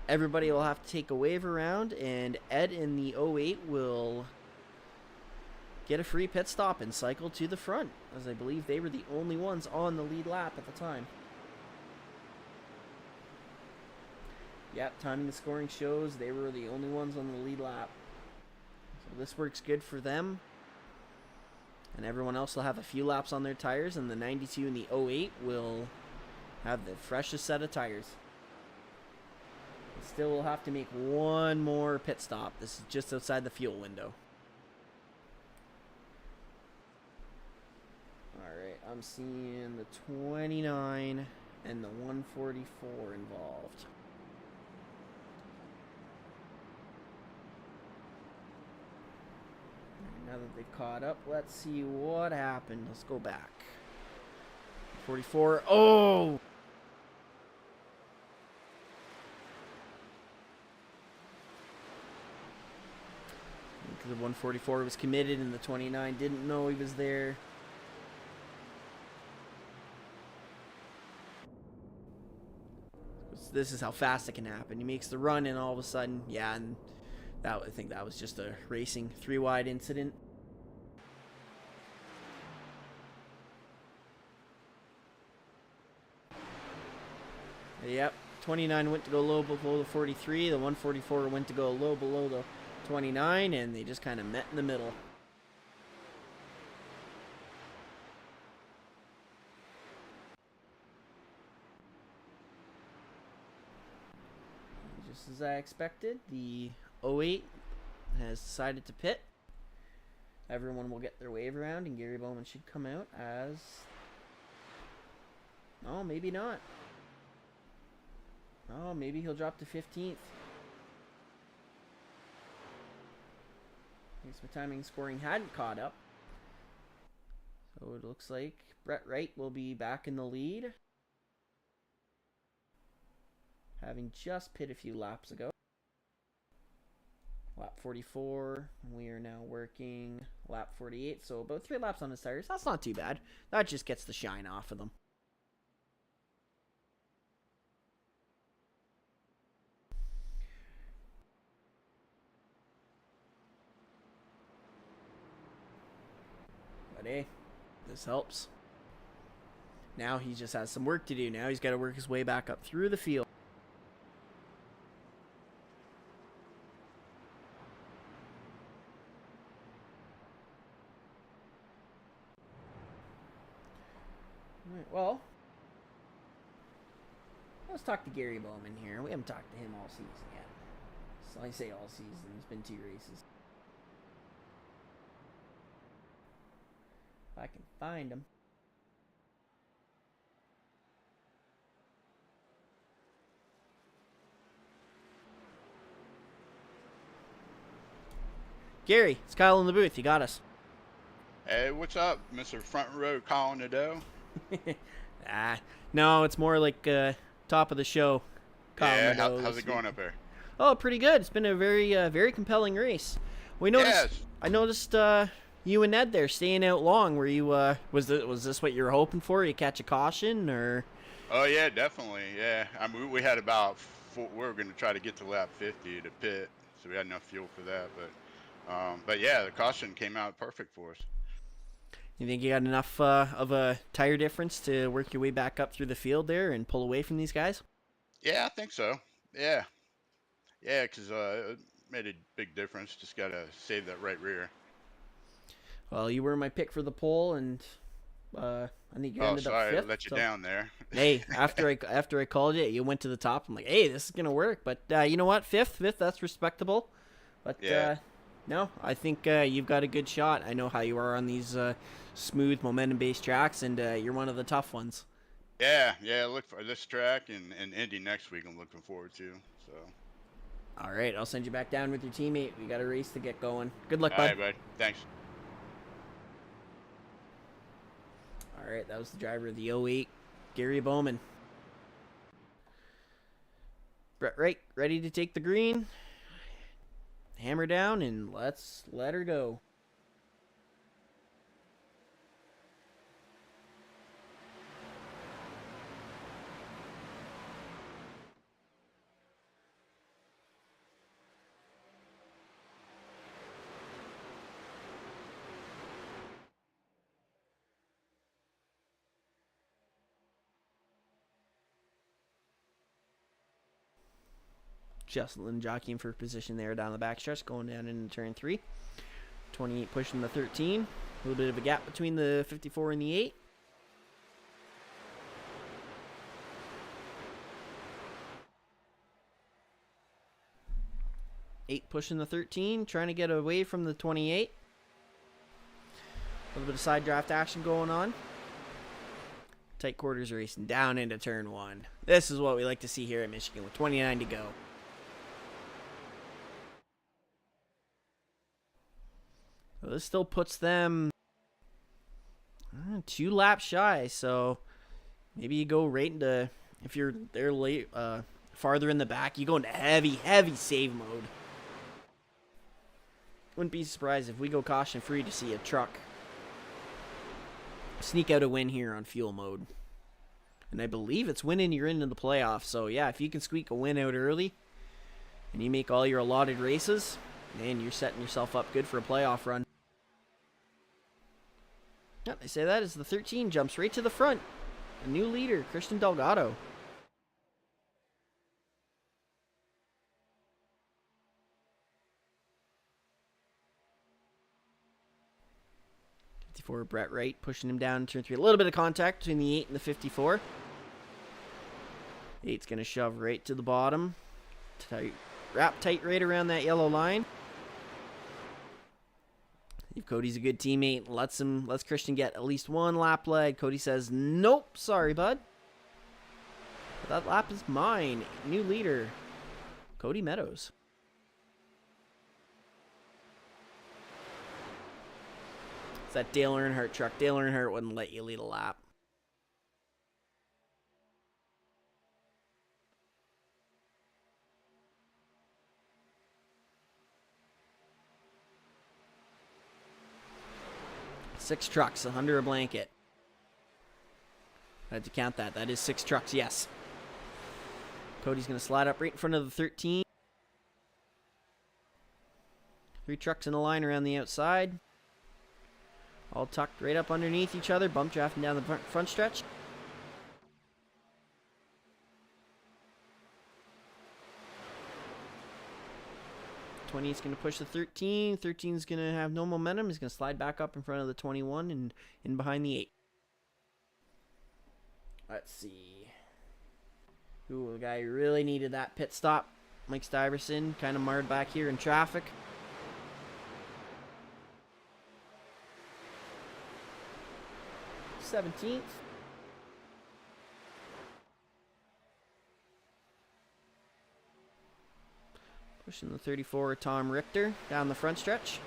Everybody will have to take a wave around, and Ed in the 08 will get a free pit stop and cycle to the front, as I believe they were the only ones on the lead lap at the time. Yep, timing the scoring shows they were the only ones on the lead lap. So this works good for them. And everyone else will have a few laps on their tires, and the 92 and the 08 will have the freshest set of tires. Still will have to make one more pit stop. This is just outside the fuel window. Alright, I'm seeing the 29 and the 144 involved. Now that they've caught up, let's see what happened. Let's go back. 44. Oh! The 144 was committed and the 29 didn't know he was there. This is how fast it can happen. He makes the run and all of a sudden, yeah, and that, I think that was just a racing 3-wide incident. Yep, 29 went to go low below the 43. The 144 went to go low below the 29, and they just kind of met in the middle. Just as I expected, the 08 has decided to pit. Everyone will get their wave around, and Gary Bowman should come out as... Oh, maybe not. Oh, maybe he'll drop to 15th. I guess my timing scoring hadn't caught up. So it looks like Brett Wright will be back in the lead, having just pit a few laps ago. Lap 44, we are now working lap 48, so about 3 laps on his tires. That's not too bad. That just gets the shine off of them. But hey, this helps. Now he just has some work to do. Now he's got to work his way back up through the field. Alright, well, let's talk to Gary Bowman here. We haven't talked to him all season yet. So I say all season. It's been 2 races. If I can find him. Gary, it's Kyle in the booth. You got us. Hey, what's up, Mr. Front Row calling the dough? No, it's more like top of the show. Yeah, Colorado how's this it going week. up there? Oh, pretty good. It's been a very compelling race. We noticed. Yes. I noticed you and Ned there staying out long. Were you? Was this what you were hoping for? You catch a caution or? Oh yeah, definitely. Yeah, I mean, we had about we were going to try to get to lap 50 to pit, so we had enough fuel for that. But yeah, the caution came out perfect for us. You think you got enough of a tire difference to work your way back up through the field there and pull away from these guys? Yeah, I think so. Yeah, because it made a big difference. Just got to save that right rear. Well, you were my pick for the pole, and I think you Oh, ended up sorry, I fifth. let you so- down there. Hey, after I called you went to the top. I'm like, hey, this is gonna work. But you know what? Fifth, that's respectable. But Yeah. no, I think you've got a good shot. I know how you are on these smooth momentum-based tracks, and you're one of the tough ones. Yeah, look for this track and Indy next week. I'm looking forward to. So. All right, I'll send you back down with your teammate. We got a race to get going. Good luck, All bud. right, bud. Thanks. All right, that was the driver of the 08, Gary Bowman. Brett Wright, ready to take the green. Hammer down, and let's let her go. Jocelyn jockeying for position there down the backstretch, going down into turn 3. 28 pushing the 13. A little bit of a gap between the 54 and the 8. Eight pushing the 13, trying to get away from the 28. A little bit of side draft action going on. Tight quarters racing down into turn 1. This is what we like to see here at Michigan with 29 to go. So this still puts them 2 laps shy, so maybe you go right into, if you're there late, farther in the back, you go into heavy save mode. Wouldn't be surprised if we go caution free to see a truck sneak out a win here on fuel mode. And I believe it's winning you're into the playoffs, so yeah, if you can squeak a win out early and you make all your allotted races, man, you're setting yourself up good for a playoff run. Yep, they say that as the 13 jumps right to the front. A new leader, Christian Delgado. For Brett Wright, pushing him down in turn 3. A little bit of contact between the 8 and the 54. 8's going to shove right to the bottom. Wrap tight right around that yellow line. If Cody's a good teammate, lets Christian get at least 1 lap leg. Cody says, nope, sorry, bud. But that lap is mine. New leader, Cody Meadows. It's that Dale Earnhardt truck. Dale Earnhardt wouldn't let you lead a lap. Six trucks under a blanket. I had to count that. That is 6 trucks, yes. Cody's going to slide up right in front of the 13. 3 trucks in a line around the outside. All tucked right up underneath each other. Bump drafting down the front stretch. Is going to push the 13. 13's going to have no momentum. He's going to slide back up in front of the 21 and in behind the 8. Let's see. Ooh, the guy who really needed that pit stop. Mike Stiverson, kind of marred back here in traffic. '17th. Pushing the 34, Tom Richter, down the front stretch.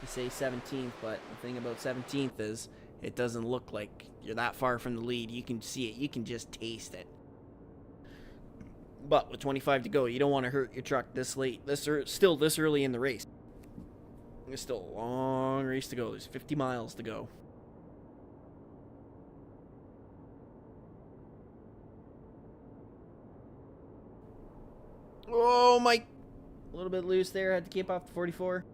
You say 17th, but the thing about 17th is it doesn't look like you're that far from the lead. You can see it. You can just taste it. But with 25 to go, you don't want to hurt your truck this late. Still this early in the race. There's still a long race to go. There's 50 miles to go. Oh, Mike. A little bit loose there. Had to keep off the 44.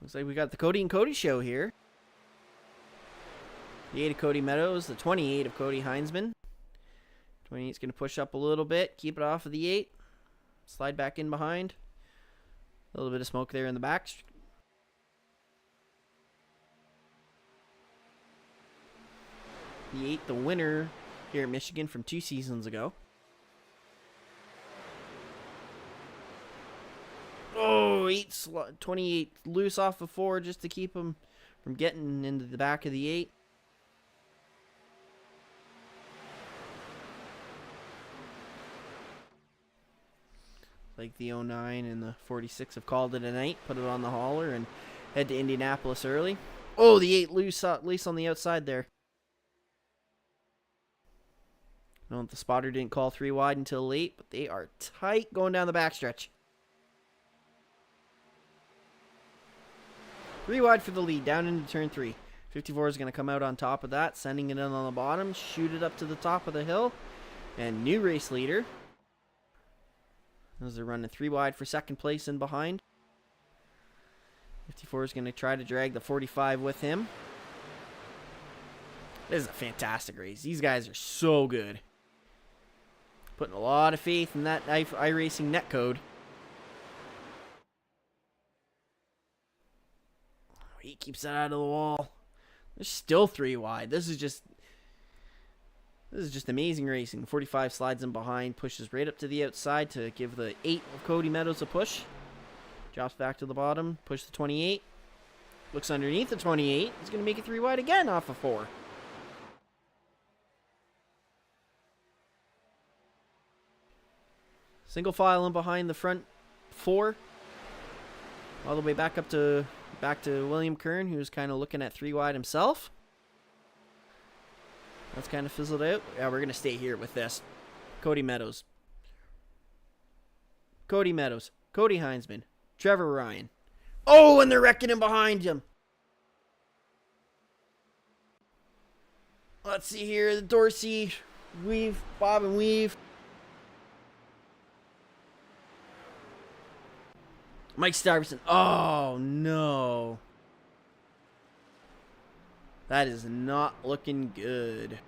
Looks like we got the Cody and Cody show here. The 8 of Cody Meadows, the 28 of Cody Heinzman. 28's going to push up a little bit, keep it off of the 8. Slide back in behind. A little bit of smoke there in the back. The 8, the winner here at Michigan from 2 seasons ago. Oh, 28 loose off of 4 just to keep him from getting into the back of the 8. Like the 09 and the 46 have called it a night, put it on the hauler, and head to Indianapolis early. Oh, the 8 loose on the outside there. No, the spotter didn't call 3 wide until late, but they are tight going down the backstretch. 3 wide for the lead, down into turn 3. 54 is going to come out on top of that, sending it in on the bottom, shoot it up to the top of the hill. And new race leader. As they're running 3 wide for second place in behind. 54 is going to try to drag the 45 with him. This is a fantastic race. These guys are so good. Putting a lot of faith in that iRacing netcode. He keeps that out of the wall. There's still 3 wide. This is just amazing racing. 45 slides in behind, pushes right up to the outside to give the 8 of Cody Meadows a push. Drops back to the bottom, push the 28. Looks underneath the 28. He's going to make it 3 wide again off of 4. Single file in behind the front 4. All the way back to William Kern, who's kind of looking at 3 wide himself. That's kind of fizzled out. Yeah, we're going to stay here with this. Cody Meadows. Cody Heinzman. Trevor Ryan. Oh, and they're wrecking him behind him. Let's see here. The Dorsey. Weave. Bob and weave. Mike Stiverson. Oh, no. That is not looking good.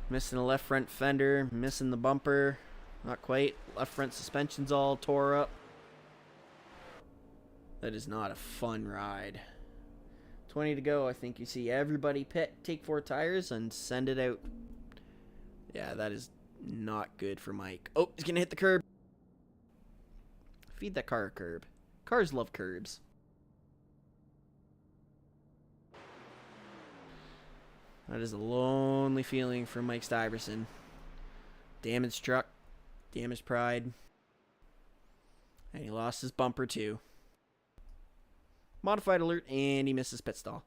Missing the left front fender. Missing the bumper. Not quite. Left front suspension's all tore up. That is not a fun ride. 20 to go. I think you see everybody pit, take 4 tires, and send it out. Yeah, that is not good for Mike. Oh, he's going to hit the curb. Feed that car a curb. Cars love curbs. That is a lonely feeling for Mike Stiverson. Damaged truck. Damaged pride. And he lost his bumper too. Modified alert, and he misses pit stall.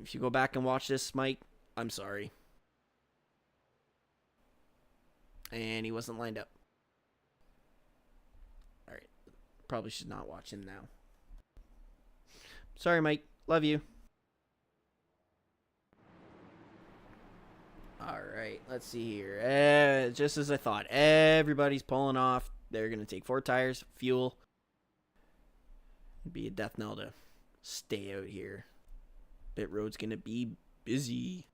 If you go back and watch this, Mike, I'm sorry. And he wasn't lined up. Alright. Probably should not watch him now. Sorry, Mike. Love you. Alright, let's see here. Just as I thought, everybody's pulling off. They're going to take 4 tires, fuel. It'd be a death knell to stay out here. Pit road's going to be busy.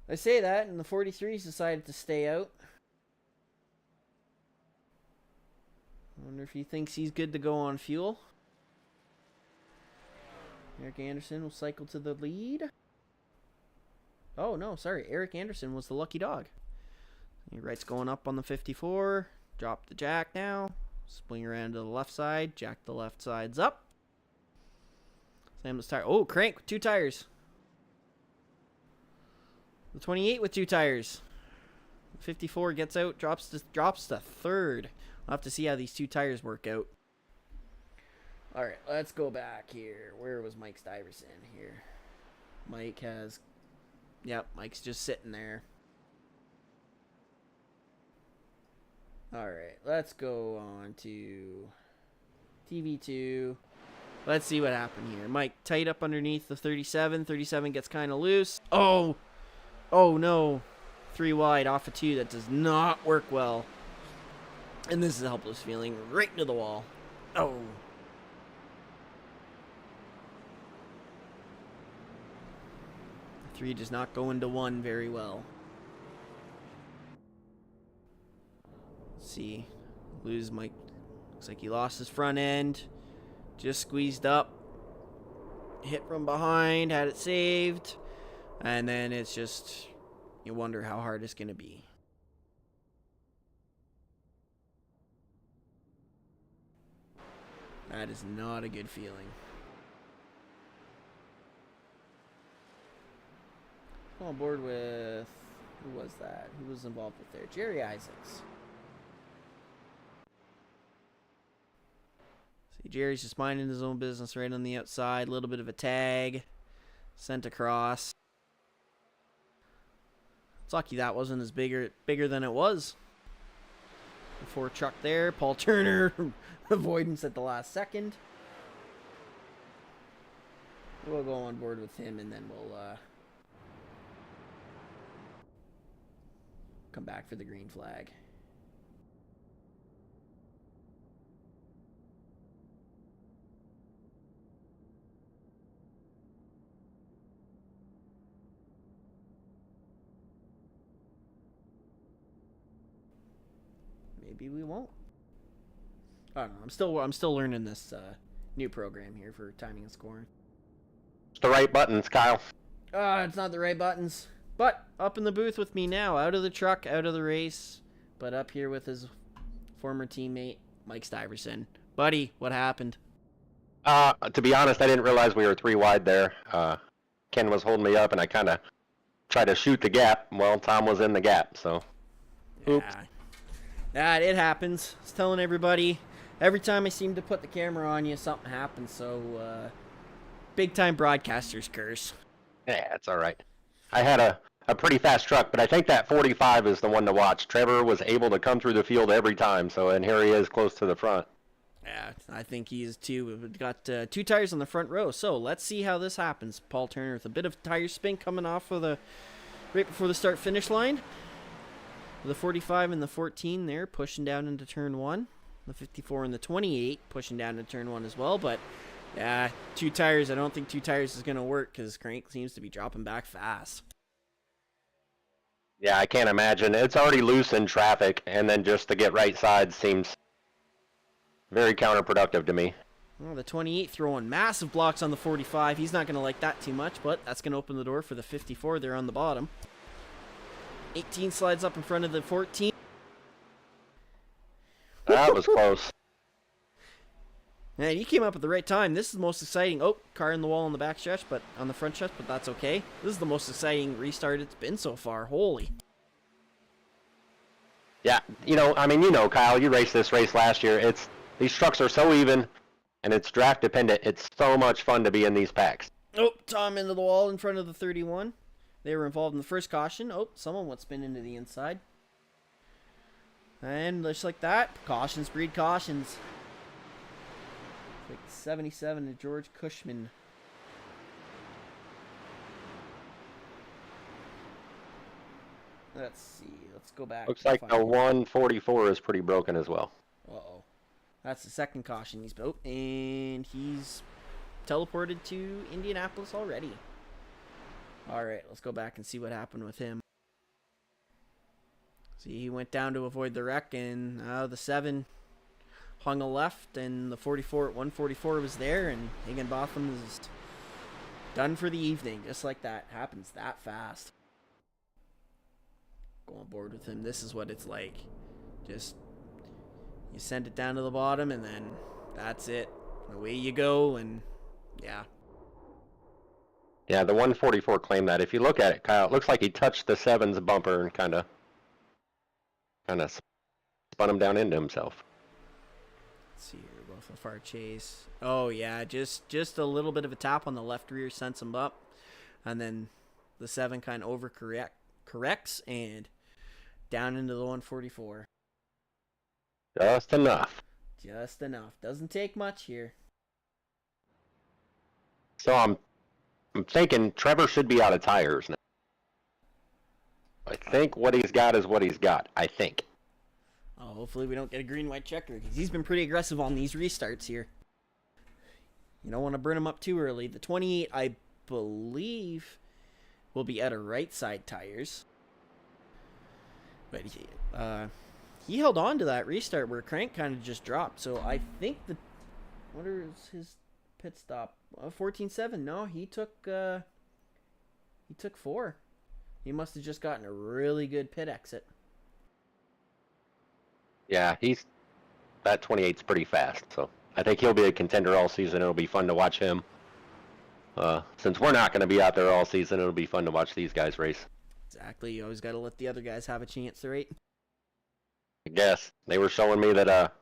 I say that, and the 43s decided to stay out. I wonder if he thinks he's good to go on fuel. Eric Anderson will cycle to the lead. Oh, no, sorry. Eric Anderson was the lucky dog. He Wright's going up on the 54. Drop the jack now. Swing around to the left side. Jack the left sides up. Slam the tire. Oh, Crank with 2 tires. The 28 with 2 tires. The 54 gets out, drops to third. We'll have to see how these 2 tires work out. All right, let's go back here. Where was Mike Stiverson here? Mike has... Yep, Mike's just sitting there. All right, let's go on to TV2. Let's see what happened here. Mike tight up underneath the 37. 37 gets kind of loose. Oh! Oh, no. 3 wide off of 2. That does not work well. And this is a helpless feeling right into the wall. Oh. The 3 does not go into 1 very well. Let's see. Lose Mike. Looks like he lost his front end. Just squeezed up. Hit from behind. Had it saved. And then it's just, you wonder how hard it's going to be. That is not a good feeling. Come on board with, who was that? Who was involved with there? Jerry Isaacs. See, Jerry's just minding his own business right on the outside. A little bit of a tag. Sent across. It's lucky that wasn't as bigger than it was. Before truck there, Paul Turner, avoidance at the last second. We'll go on board with him, and then we'll come back for the green flag. Maybe we won't. I don't know. I'm still learning this new program here for timing and scoring. It's the right buttons, Kyle. It's not the right buttons. But up in the booth with me now, out of the truck, out of the race, but up here with his former teammate Mike Stiverson. Buddy, what happened? To be honest, I didn't realize we were 3 wide there. Ken was holding me up, and I kind of tried to shoot the gap. Well, Tom was in the gap, so. Oops. Yeah, it happens. I was telling everybody, every time I seem to put the camera on you, something happens. So, big-time broadcaster's curse. Yeah, it's all right. I had a pretty fast truck, but I think that 45 is the one to watch. Trevor was able to come through the field every time, so, and here he is close to the front. Yeah, I think he is too. We've got 2 tires on the front row, so let's see how this happens. Paul Turner with a bit of tire spin coming off of the right before the start-finish line. The 45 and the 14 there pushing down into turn 1. The 54 and the 28 pushing down into turn 1 as well, but yeah, 2 tires. I don't think 2 tires is going to work because Crank seems to be dropping back fast. Yeah, I can't imagine. It's already loose in traffic, and then just to get right side seems very counterproductive to me. Well, the 28 throwing massive blocks on the 45. He's not going to like that too much, but that's going to open the door for the 54 there on the bottom. 18 slides up in front of the 14. That was close. Man, you came up at the right time. This is the most exciting. Oh, car in the wall on the back stretch, but on the front stretch, but that's okay. This is the most exciting restart it's been so far. Holy. Yeah, Kyle, you raced this race last year. These trucks are so even, and it's draft dependent. It's so much fun to be in these packs. Oh, Tom into the wall in front of the 31. They were involved in the first caution. Oh, someone went spin into the inside. And just like that, cautions breed cautions. Like 77 to George Cushman. Let's see. Let's go back. Looks like the 144 is pretty broken as well. Uh-oh. That's the second caution he's built. And he's teleported to Indianapolis already. All right, let's go back and see what happened with him. See, he went down to avoid the wreck, and the 7 hung a left, and the 44 at 144 was there, and Higginbotham is done for the evening, just like that. Happens that fast. Go on board with him. This is what it's like. Just, you send it down to the bottom, and then that's it. Away you go, and yeah. Yeah, the 144 claimed that. If you look at it, Kyle, it looks like he touched the 7's bumper and kind of spun him down into himself. Let's see here, both a far chase. Oh yeah, just a little bit of a tap on the left rear sends him up, and then the 7 kind of corrects and down into the 144. Just enough. Just enough. Doesn't take much here. So I'm thinking Trevor should be out of tires now. I think what he's got is what he's got. I think. Oh, hopefully we don't get a green-white checker, because he's been pretty aggressive on these restarts here. You don't want to burn him up too early. The 28, I believe, will be out of right side tires. But he held on to that restart where Crank kind of just dropped. So I think what is his pit stop? 14.7. No, he took 4. He must have just gotten a really good pit exit. Yeah, that 28's pretty fast, so I think he'll be a contender all season. It'll be fun to watch him. Since we're not going to be out there all season, it'll be fun to watch these guys race. Exactly. You always got to let the other guys have a chance, right? I guess they were showing me that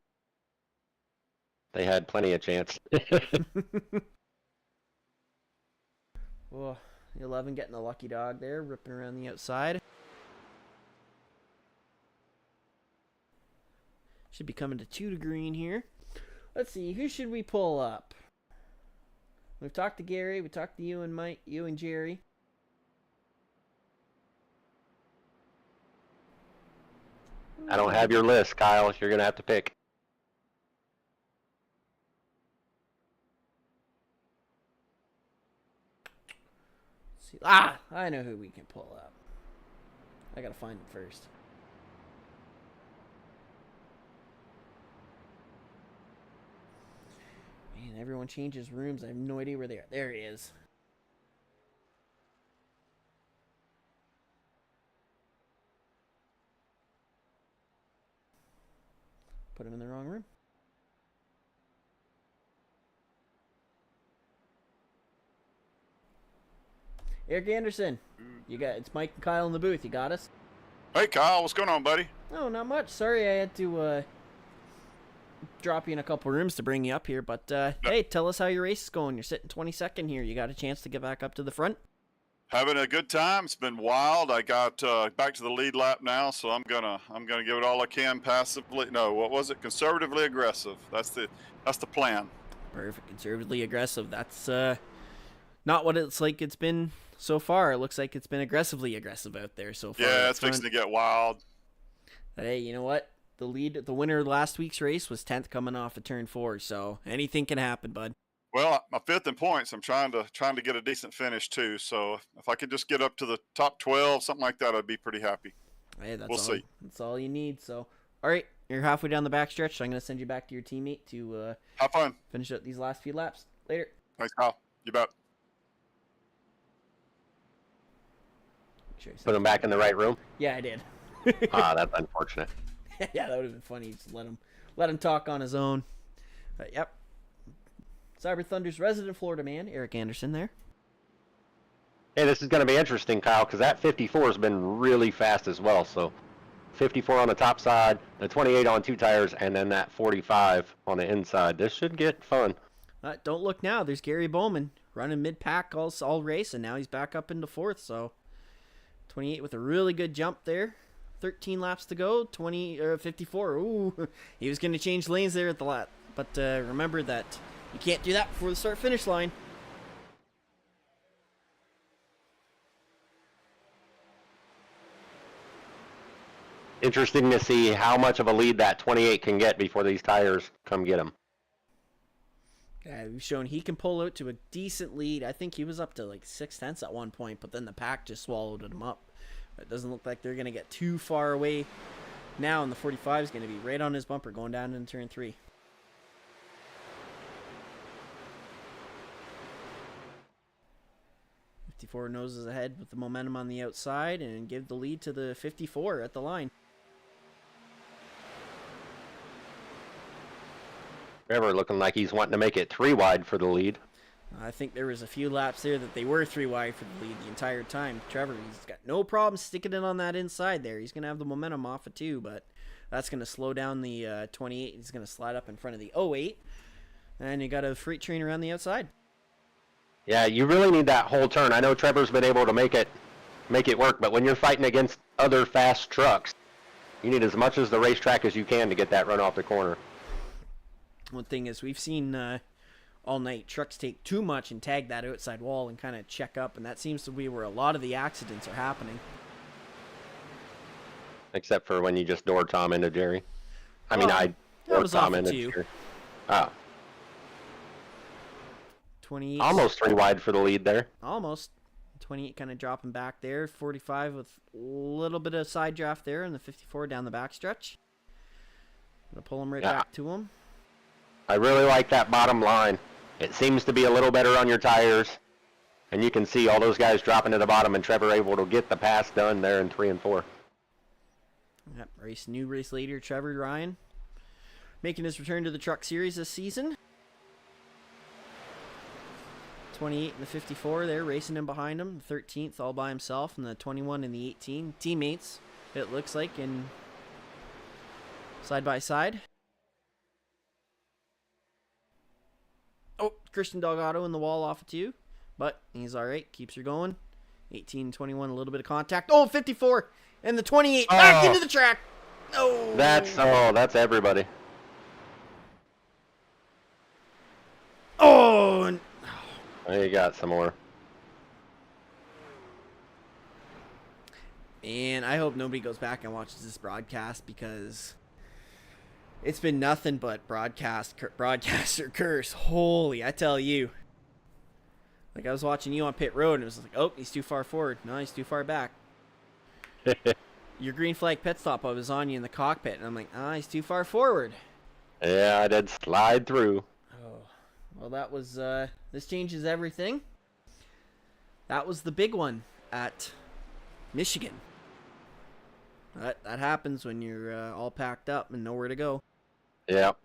they had plenty of chance. Oh, 11 getting a lucky dog there, ripping around the outside. Should be coming to 2 to green here. Let's see, who should we pull up? We've talked to Gary, we talked to you and Mike, you and Jerry. I don't have your list, Kyle. You're going to have to pick. Let's see. I know who we can pull up. I gotta find him first. Man, everyone changes rooms. I have no idea where they are. There he is. Put him in the wrong room. Eric Anderson, it's Mike and Kyle in the booth. You got us? Hey Kyle, what's going on, buddy? Oh, not much. Sorry, I had to drop you in a couple rooms to bring you up here. But hey, tell us how your race is going. You're sitting 22nd here. You got a chance to get back up to the front? Having a good time. It's been wild. I got back to the lead lap now, so I'm gonna give it all I can. Conservatively aggressive. That's the plan. Perfect. Conservatively aggressive. That's not what it's like it's been so far. It looks like it's been aggressively aggressive out there so far. Yeah, it's fixing to get wild. Hey, you know what? The winner of last week's race was 10th coming off of turn 4, so anything can happen, bud. Well, I'm 5th in points. I'm trying to get a decent finish too. So if I could just get up to the top 12, something like that, I'd be pretty happy. Hey, we'll see. That's all you need. So, all right, you're halfway down the backstretch. So I'm gonna send you back to your teammate to have fun. Finish up these last few laps. Later. Thanks, Kyle. You bet. Sure Put him back in the right room? Yeah, I did. That's unfortunate. Yeah, that would have been funny. Just let him talk on his own. Yep. Cyber Thunder's resident Florida man, Eric Anderson there. Hey, this is going to be interesting, Kyle, because that 54 has been really fast as well. So 54 on the top side, the 28 on 2 tires, and then that 45 on the inside. This should get fun. Don't look now. There's Gary Bowman running mid-pack all race, and now he's back up into 4th. So 28 with a really good jump there. 13 laps to go. 54. Ooh, he was going to change lanes there at the lap. But remember that you can't do that before the start-finish line. Interesting to see how much of a lead that 28 can get before these tires come get him. We've shown he can pull out to a decent lead. I think he was up to like 6/10 at one point, but then the pack just swallowed him up. It doesn't look like they're going to get too far away now, and the 45 is going to be right on his bumper going down into turn 3. '54 noses ahead with the momentum on the outside and give the lead to the 54 at the line. Trevor looking like he's wanting to make it 3 wide for the lead. I think there was a few laps there that they were 3 wide for the lead the entire time. Trevor, he's got no problem sticking it on that inside there. He's going to have the momentum off of 2, but that's going to slow down the 28. He's going to slide up in front of the 08. And you got a freight train around the outside. Yeah, you really need that whole turn. I know Trevor's been able to make it work, but when you're fighting against other fast trucks, you need as much as the racetrack as you can to get that run off the corner. One thing is we've seen all night trucks take too much and tag that outside wall and kind of check up, and that seems to be where a lot of the accidents are happening. Except for when you just door Tom into Jerry. I mean, Well, I that door was Tom off into to you. Jerry. Oh, 28. almost 3 wide for the lead there. Almost. 28 kind of dropping back there. 45 with a little bit of side draft there, and the 54 down the backstretch. Gonna pull him right Yeah. back to him. I really like that bottom line. It seems to be a little better on your tires. And you can see all those guys dropping to the bottom and Trevor able to get the pass done there in 3 and 4. Yep, new race leader Trevor Ryan making his return to the Truck Series this season. 28 and the 54 there racing in behind him. 13th all by himself, and the 21 and the 18 teammates, it looks like, in side by side. Oh, Christian Delgado in the wall off of 2, but he's all right. Keeps her going. 18 and 21, a little bit of contact. Oh, 54 and the 28 back into the track. Oh, That's everybody. Oh, and There you got some more. man, I hope nobody goes back and watches this broadcast, because it's been nothing but broadcaster curse. Holy, I tell you. Like, I was watching you on pit road, and it was like, oh, he's too far forward. No, he's too far back. Your green flag pit stop, I was on you in the cockpit, and I'm like, he's too far forward. Yeah, I did slide through. Oh, well, that was, this changes everything. That was the big one at Michigan. That happens when you're all packed up and nowhere to go. Yep.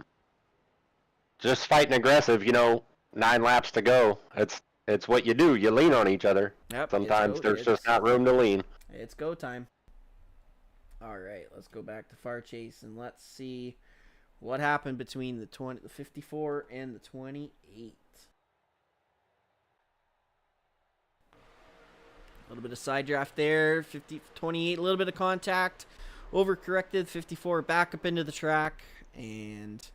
Just fighting aggressive, 9 laps to go. It's what you do. You lean on each other. Yep. Sometimes there's just not room to lean. It's go time. All right, let's go back to Far Chase and let's see what happened between the 54 and the 28. A little bit of side draft there. 28, a little bit of contact. Overcorrected. 54 back up into the track. And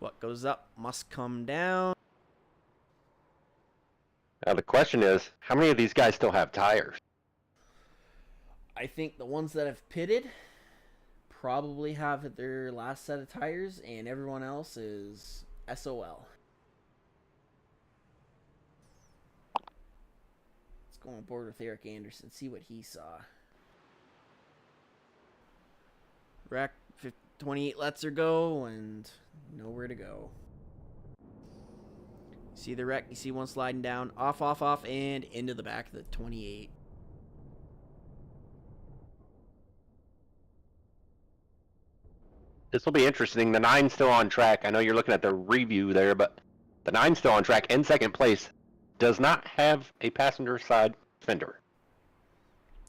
what goes up must come down. Now the question is, how many of these guys still have tires? I think the ones that have pitted probably have their last set of tires, and everyone else is SOL. Let's go on board with Eric Anderson, see what he saw. Wreck 28 lets her go, and nowhere to go. See the wreck, you see one sliding down, off, and into the back of the 28. This will be interesting. The 9's still on track. I know you're looking at the review there, but the 9's still on track in second place. Does not have a passenger side fender.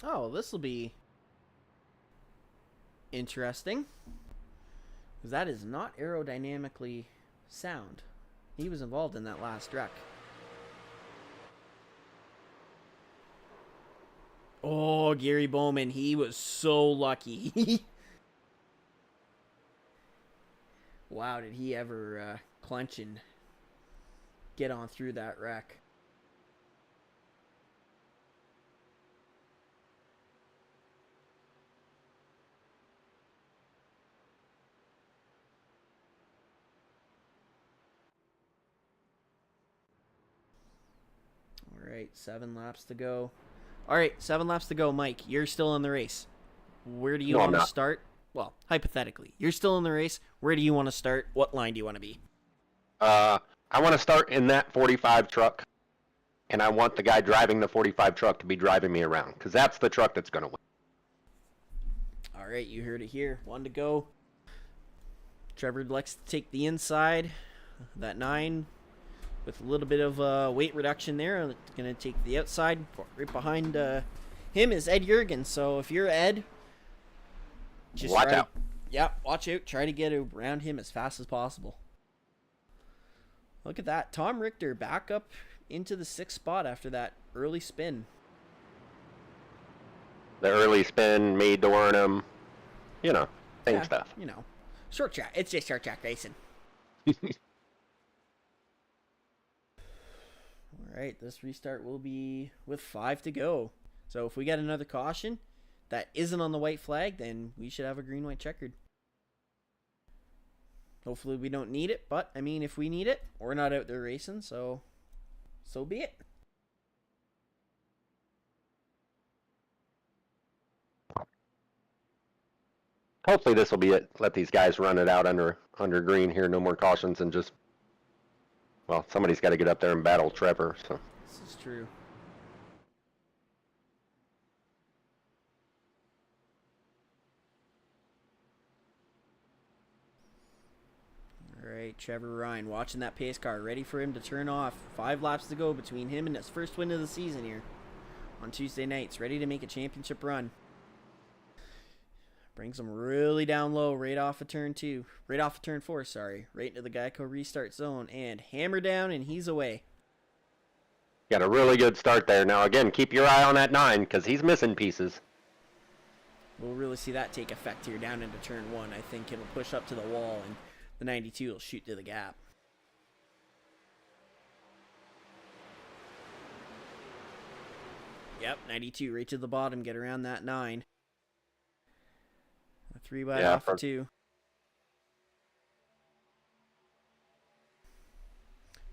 Oh, this will be interesting. Because that is not aerodynamically sound. He was involved in that last wreck. Oh, Gary Bowman, he was so lucky. Wow, did he ever clench and get on through that wreck. right, 7 laps to go. All right, 7 laps to go, Mike. You're still in the race. Where do you No, I'm want to not. start? Well, hypothetically, you're still in the race. Where do you want to start? What line do you want to be? I want to start in that 45 truck, and I want the guy driving the 45 truck to be driving me around, because that's the truck that's going to win. All right, you heard it here. 1 to go. Trevor likes to take the inside. That 9 with a little bit of weight reduction there. Going to take the outside. Right behind him is Ed Jurgen. So if you're Ed, just Watch try out. Yeah, watch out. Try to get around him as fast as possible. Look at that. Tom Richter back up into the 6th spot after that early spin. The early spin, me dooring him, same Yeah, stuff. You know, short track. It's just short track racing. All right, this restart will be with 5 to go. So if we get another caution that isn't on the white flag, then we should have a green, white checkered. Hopefully we don't need it, but I mean, if we need it, we're not out there racing, so be it. Hopefully this will be it. Let these guys run it out under green here. No more cautions, and just, well, somebody's got to get up there and battle Trevor. So This is true. All right, Trevor Ryan watching that pace car, ready for him to turn off. 5 laps to go between him and his first win of the season here on Tuesday nights. Ready to make a championship run. Brings him really down low, right off of turn 4, sorry. Right into the Geico restart zone, and hammer down, and he's away. got a really good start there. Now again, keep your eye on that 9 because he's missing pieces. We'll really see that take effect here down into turn 1. I think it'll push up to the wall, and the 92 will shoot to the gap. Yep, 92 right to the bottom, get around that 9. A 3 wide Yeah, off of 2.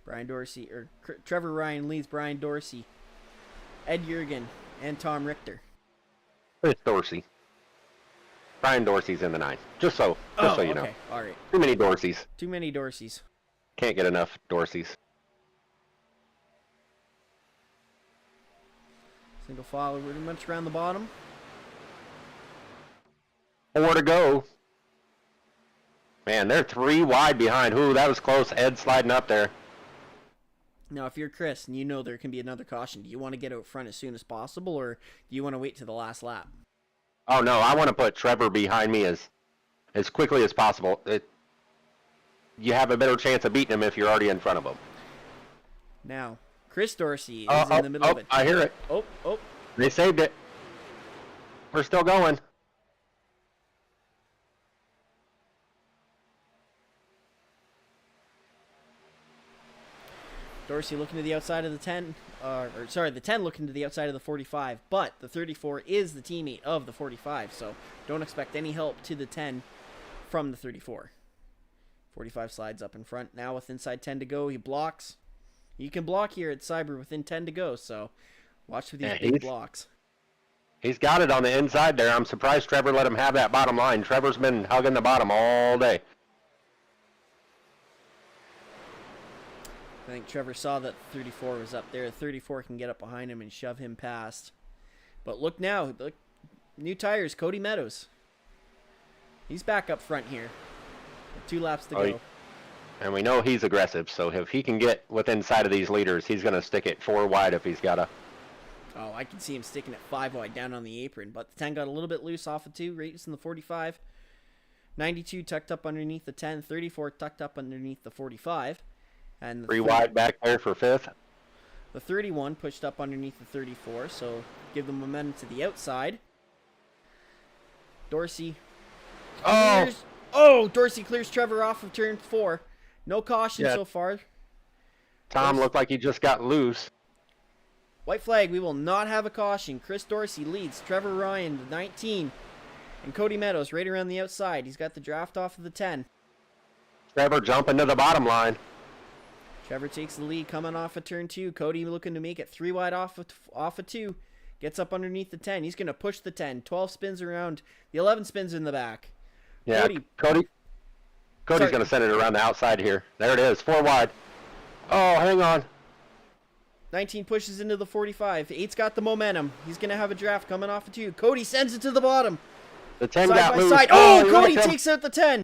Brian Dorsey, or Trevor Ryan leads Brian Dorsey, Ed Jurgen, and Tom Richter. It's Dorsey. Brian Dorsey's in the 9. Just so you know. Okay, all right. Too many Dorseys. Too many Dorseys. Can't get enough Dorseys. Single file pretty much around the bottom. 4 to go. Man, they're 3 wide behind. Ooh, that was close. Ed sliding up there. Now, if you're Chris and you know there can be another caution, do you want to get out front as soon as possible, or do you want to wait to the last lap? Oh no, I want to put Trevor behind me as quickly as possible. You have a better chance of beating him if you're already in front of him. Now, Chris Dorsey is in the middle of it. I hear it. Oh. They saved it. We're still going. Dorsey looking to the outside of the 10, the 10 looking to the outside of the 45, but the 34 is the teammate of the 45, so don't expect any help to the 10 from the 34. 45 slides up in front. Now with inside 10 to go, he blocks. You can block here at Cyber within 10 to go, so watch for these big blocks. He's got it on the inside there. I'm surprised Trevor let him have that bottom line. Trevor's been hugging the bottom all day. I think Trevor saw that 34 was up there. 34 can get up behind him and shove him past. But look now, look, new tires, Cody Meadows. He's back up front here. 2 laps to go. And we know he's aggressive, so if he can get within sight of these leaders, he's going to stick it 4 wide if he's got to. Oh, I can see him sticking it 5 wide down on the apron, but the 10 got a little bit loose off of 2, racing the 45. 92 tucked up underneath the 10, 34 tucked up underneath the 45. And the 3 wide back there for 5th. The 31 pushed up underneath the 34, so give them momentum to the outside. Dorsey. Dorsey clears Trevor off of turn 4. No caution so far. Tom looked like he just got loose. White flag, we will not have a caution. Chris Dorsey leads Trevor Ryan, the 19. And Cody Meadows right around the outside. He's got the draft off of the 10. Trevor jumping to the bottom line. Trevor takes the lead coming off of turn 2. Cody looking to make it 3 wide off of 2. Gets up underneath the 10. He's going to push the 10. 12 spins around. The 11 spins in the back. Yeah, Cody's Sorry. going to send it around the outside here. There it is, 4 wide. Oh, hang on. 19 pushes into the 45. 8's got the momentum. He's going to have a draft coming off of 2. Cody sends it to the bottom. The 10 Side got by loose. side. Oh, Oh, you Cody like him. takes out the 10.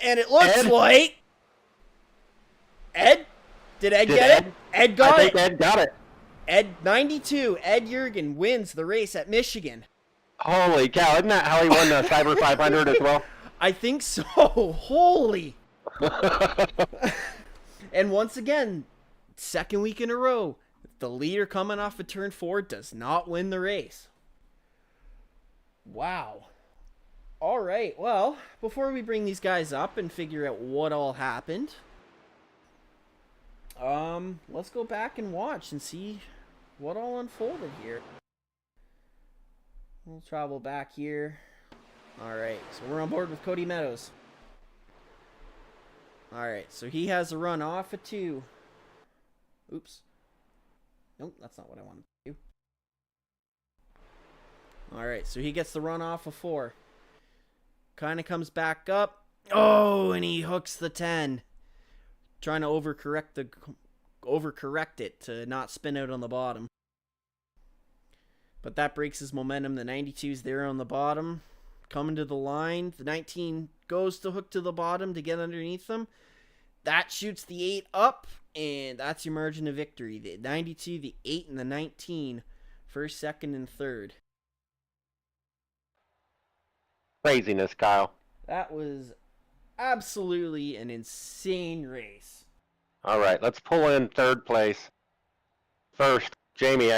And it looks Ed? like... Ed? Did Ed Did get Ed? it? Ed got I think it. Ed got it. Ed 92. Ed Jurgen wins the race at Michigan. Holy cow, isn't that how he won the Cyber 500 as well? I think so. Holy. And once again, second week in a row, the leader coming off of turn 4 does not win the race. Wow. All right. Well, before we bring these guys up and figure out what all happened, let's go back and watch and see what all unfolded here. We'll travel back here. All right, so we're on board with Cody Meadows. All right, so he has a run off of 2. Oops. Nope, that's not what I wanted to do. All right, so he gets the run off of 4. Kind of comes back up. Oh, and he hooks the 10. Trying to overcorrect it to not spin out on the bottom. But that breaks his momentum. The 92's there on the bottom. Coming to the line. The 19 goes to hook to the bottom to get underneath them. That shoots the 8 up, and that's your margin of victory. The 92, the 8, and the 19. First, second, and third. Craziness, Kyle. That was absolutely an insane race. All right, let's pull in third place. First, Jamie,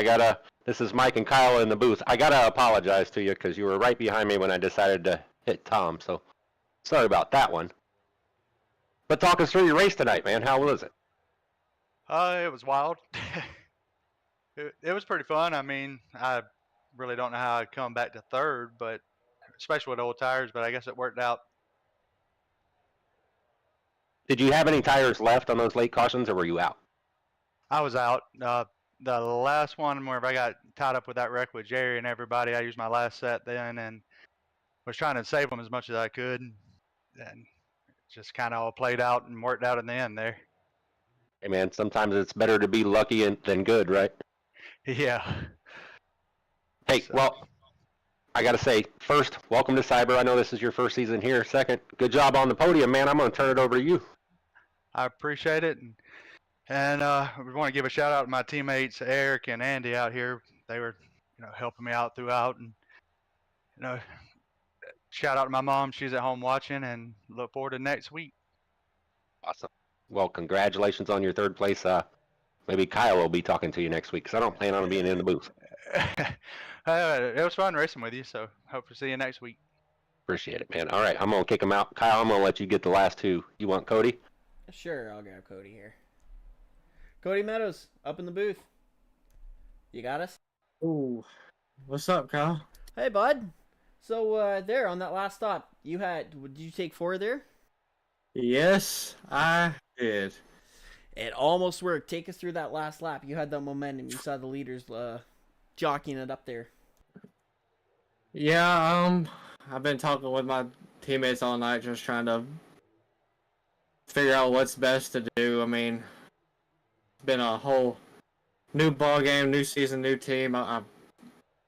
this is Mike and Kyle in the booth. I got to apologize to you because you were right behind me when I decided to hit Tom, so sorry about that one. But talk us through your race tonight, man. How was it? It was wild. It was pretty fun. I mean, I really don't know how I'd come back to third, but especially with old tires, but I guess it worked out. Did you have any tires left on those late cautions, or were you out? I was out. The last one where I got tied up with that wreck with Jerry and everybody, I used my last set then and was trying to save them as much as I could. And it just kind of all played out and worked out in the end there. Hey, man, sometimes it's better to be lucky than good, right? Yeah. Hey, So- well, I got to say, first, welcome to Cyber. I know this is your first season here. Second, good job on the podium, man. I'm going to turn it over to you. I appreciate it. And we want to give a shout out to my teammates, Eric and Andy out here. They were, helping me out throughout. And, shout out to my mom. She's at home watching and look forward to next week. Awesome. Well, congratulations on your third place. Maybe Kyle will be talking to you next week because I don't plan on being in the booth. It was fun racing with you, so hope to see you next week. Appreciate it, man. All right, I'm going to kick him out. Kyle, I'm going to let you get the last two. You want Cody? Sure, I'll grab Cody here. Cody Meadows, up in the booth. You got us? Ooh, what's up, Kyle? Hey, bud. So, there, on that last stop, did you take 4 there? Yes, I did. It almost worked. Take us through that last lap. You had that momentum. You saw the leaders jockeying it up there. Yeah, I've been talking with my teammates all night, just trying to figure out what's best to do. I mean, it's been a whole new ball game, new season, new team. I'll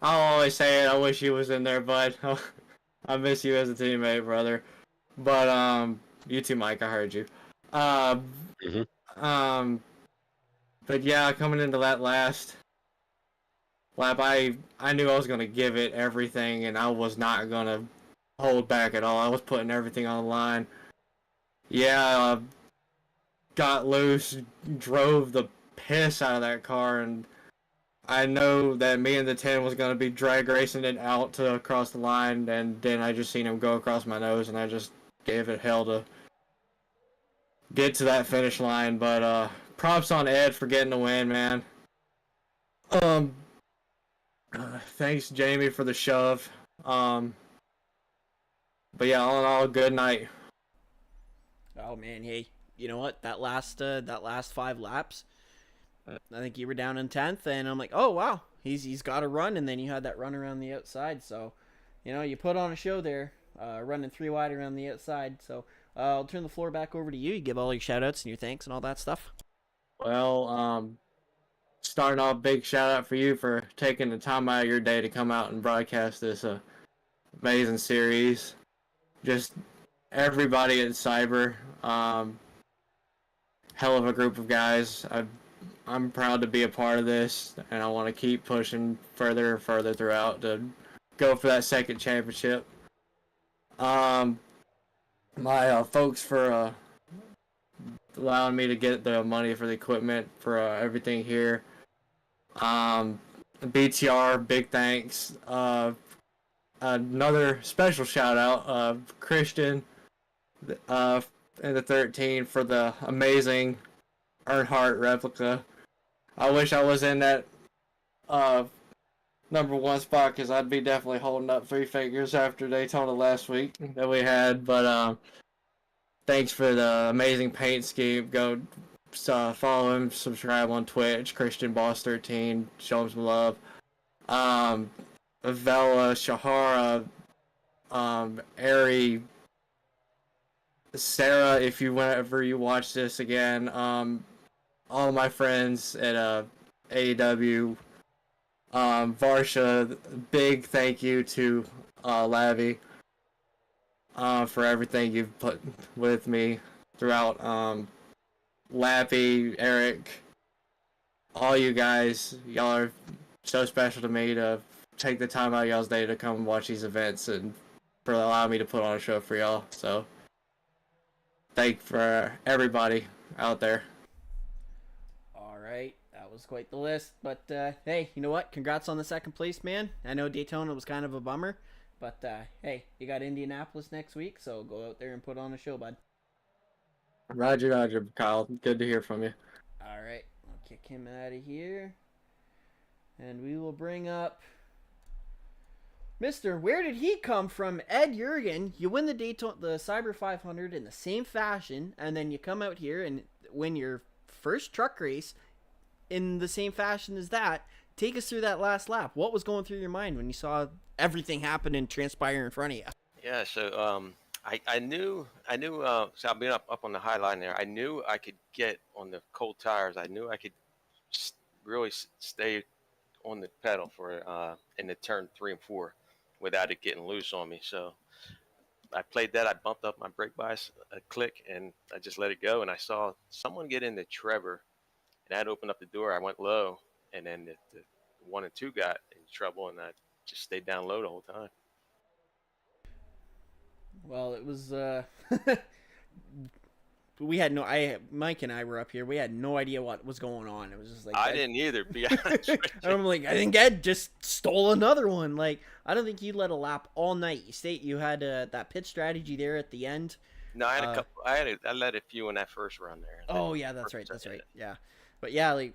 always say it. I wish you was in there, bud. I miss you as a teammate, brother. But you too, Mike. I heard you. But yeah, coming into that last lap, I knew I was gonna give it everything, and I was not gonna hold back at all. I was putting everything on the line. Yeah, got loose, drove the piss out of that car, and I know that me and the 10 was gonna be drag racing it out to across the line, and then I just seen him go across my nose, and I just gave it hell to get to that finish line. But props on Ed for getting the win, man. Thanks Jamie for the shove. But yeah, all in all, good night. Oh, man, hey. you know what, that last 5 laps, I think you were down in 10th, and I'm like, oh wow, he's got a run, and then you had that run around the outside. So, you know, you put on a show there, running 3 wide around the outside. So I'll turn the floor back over to you. You give all your shout outs and your thanks and all that stuff. Well, starting off, big shout out for you for taking the time out of your day to come out and broadcast this amazing series. Just everybody at Cyber, hell of a group of guys. I'm proud to be a part of this, and I want to keep pushing further and further throughout to go for that second championship. My folks for allowing me to get the money for the equipment for everything here. BTR, big thanks. Another special shout out, Christian, and the 13 for the amazing Earnhardt replica. I wish I was in that number 1 spot, because I'd be definitely holding up 3 figures after Daytona last week that we had. But thanks for the amazing paint scheme. Go follow him, subscribe on Twitch, Christian Boss 13. Show him some love. Vela, Shahara, Ari, Sarah, if you whenever you watch this again, all my friends at AEW, Varsha, big thank you to Lavi for everything you've put with me throughout. Lavi, Eric, all you guys, y'all are so special to me to take the time out of y'all's day to come and watch these events and for allowing me to put on a show for y'all. So, thank for everybody out there. All right, that was quite the list. But hey, you know what? Congrats on the 2nd place, man. I know Daytona was kind of a bummer, but hey, you got Indianapolis next week, so go out there and put on a show, bud. Roger, Kyle. Good to hear from you. All right, I'll kick him out of here, and we will bring up Mr. Where did he come from? Ed Jurgen. You win the Cyber 500 in the same fashion, and then you come out here and win your first truck race in the same fashion as that. Take us through that last lap. What was going through your mind when you saw everything happen and transpire in front of you? Yeah, so I knew so I've been up on the high line there. I knew I could get on the cold tires. I knew I could really stay on the pedal for in the turn 3 and 4 without it getting loose on me. So I played that. I bumped up my brake bias a click, and I just let it go. And I saw someone get into Trevor, and that opened up the door. I went low, and then the 1 and 2 got in trouble, and I just stayed down low the whole time. Well, it was Mike and I were up here. We had no idea what was going on. It was just like I didn't either, to be honest with you. I'm like, I think Ed just stole another one. Like, I don't think you led a lap all night. You had that pit strategy there at the end. No, I had a couple. I led a few in that first run there. Oh yeah, that's right. Yeah, but yeah, like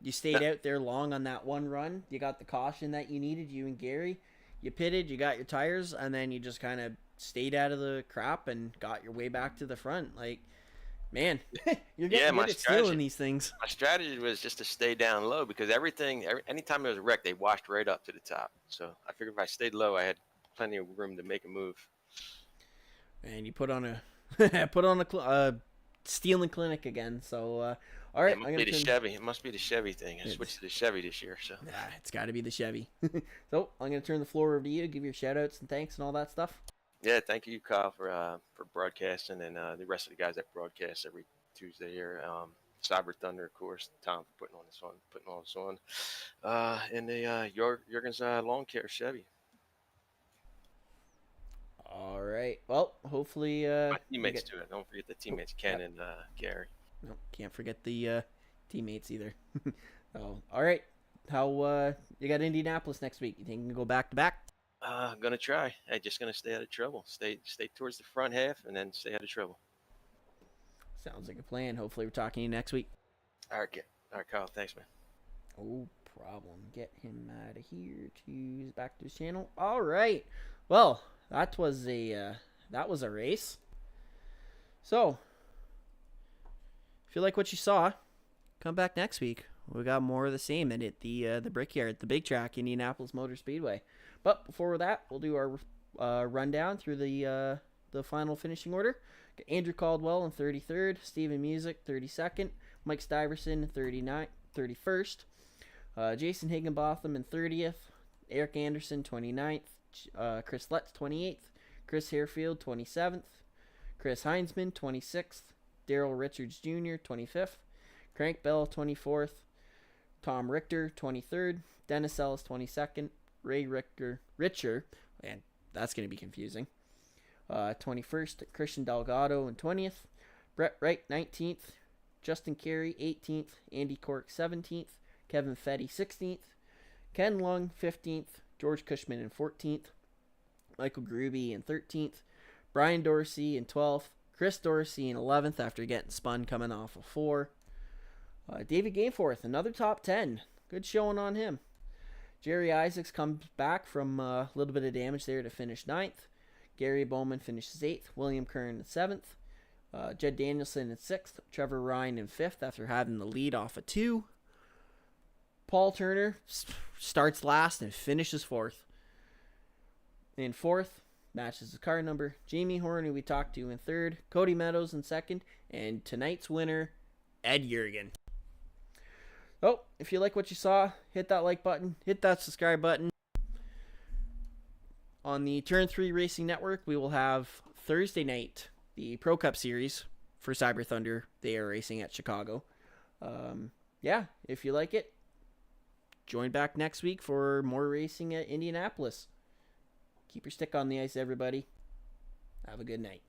you stayed out there long on that one run. You got the caution that you needed. You and Gary, you pitted. You got your tires, and then you just kind of stayed out of the crap and got your way back to the front. Like, man, you're getting good at stealing these things. My strategy was just to stay down low, because anytime there was a wreck, they washed right up to the top. So I figured if I stayed low, I had plenty of room to make a move. And you put on a stealing clinic again. So all right, It must be the Chevy thing. I switched to the Chevy this year, so yeah, it's got to be the Chevy. So I'm gonna turn the floor over to you. Give your shout outs and thanks and all that stuff. Yeah, thank you, Kyle, for broadcasting, and the rest of the guys that broadcast every Tuesday here. Cyber Thunder, of course, Tom for putting all this on, and the Jurgen's lawn care Chevy. All right. Well, hopefully my teammates too. Don't forget the teammates, Ken and Gary. No, can't forget the teammates either. Oh, all right. How you got Indianapolis next week? You think you can go back to back? I'm gonna try. I'm just gonna stay out of trouble. Stay towards the front half, and then stay out of trouble. Sounds like a plan. Hopefully, we're talking to you next week. All right, Kyle. Thanks, man. No problem. Get him out of here. Back to his channel. All right. Well, that was a race. So, if you like what you saw, come back next week. We got more of the same and at the Brickyard, the big track, Indianapolis Motor Speedway. But before that, we'll do our rundown through the final finishing order. Got Andrew Caldwell in 33rd, Steven Music 32nd, Mike Stiverson 31st, Jason Higginbotham in 30th, Eric Anderson 29th, Chris Lutz 28th, Chris Harefield 27th, Chris Heinzman 26th, Daryl Richards Jr. 25th, Crank Bell 24th, Tom Richter 23rd, Dennis Ellis 22nd, Ray Richer, and that's going to be confusing, 21st, Christian Delgado in 20th, Brett Wright 19th, Justin Carey 18th, Andy Cork 17th, Kevin Fetty 16th, Ken Lung 15th, George Cushman in 14th, Michael Gruby in 13th, Brian Dorsey in 12th, Chris Dorsey in 11th after getting spun coming off of 4. David Gameforth, another top 10. Good showing on him. Jerry Isaacs comes back from a little bit of damage there to finish 9th. Gary Bowman finishes 8th. William Kern in 7th. Jed Danielson in 6th. Trevor Ryan in 5th after having the lead off of 2. Paul Turner starts last and finishes 4th. In 4th, matches his car number. Jamie Horn, who we talked to, in 3rd. Cody Meadows in 2nd. And tonight's winner, Ed Jurgen. Oh, if you like what you saw, hit that like button, hit that subscribe button. On the Turn 3 Racing Network, we will have Thursday night, the Pro Cup Series for Cyber Thunder. They are racing at Chicago. Yeah, if you like it, join back next week for more racing at Indianapolis. Keep your stick on the ice, everybody. Have a good night.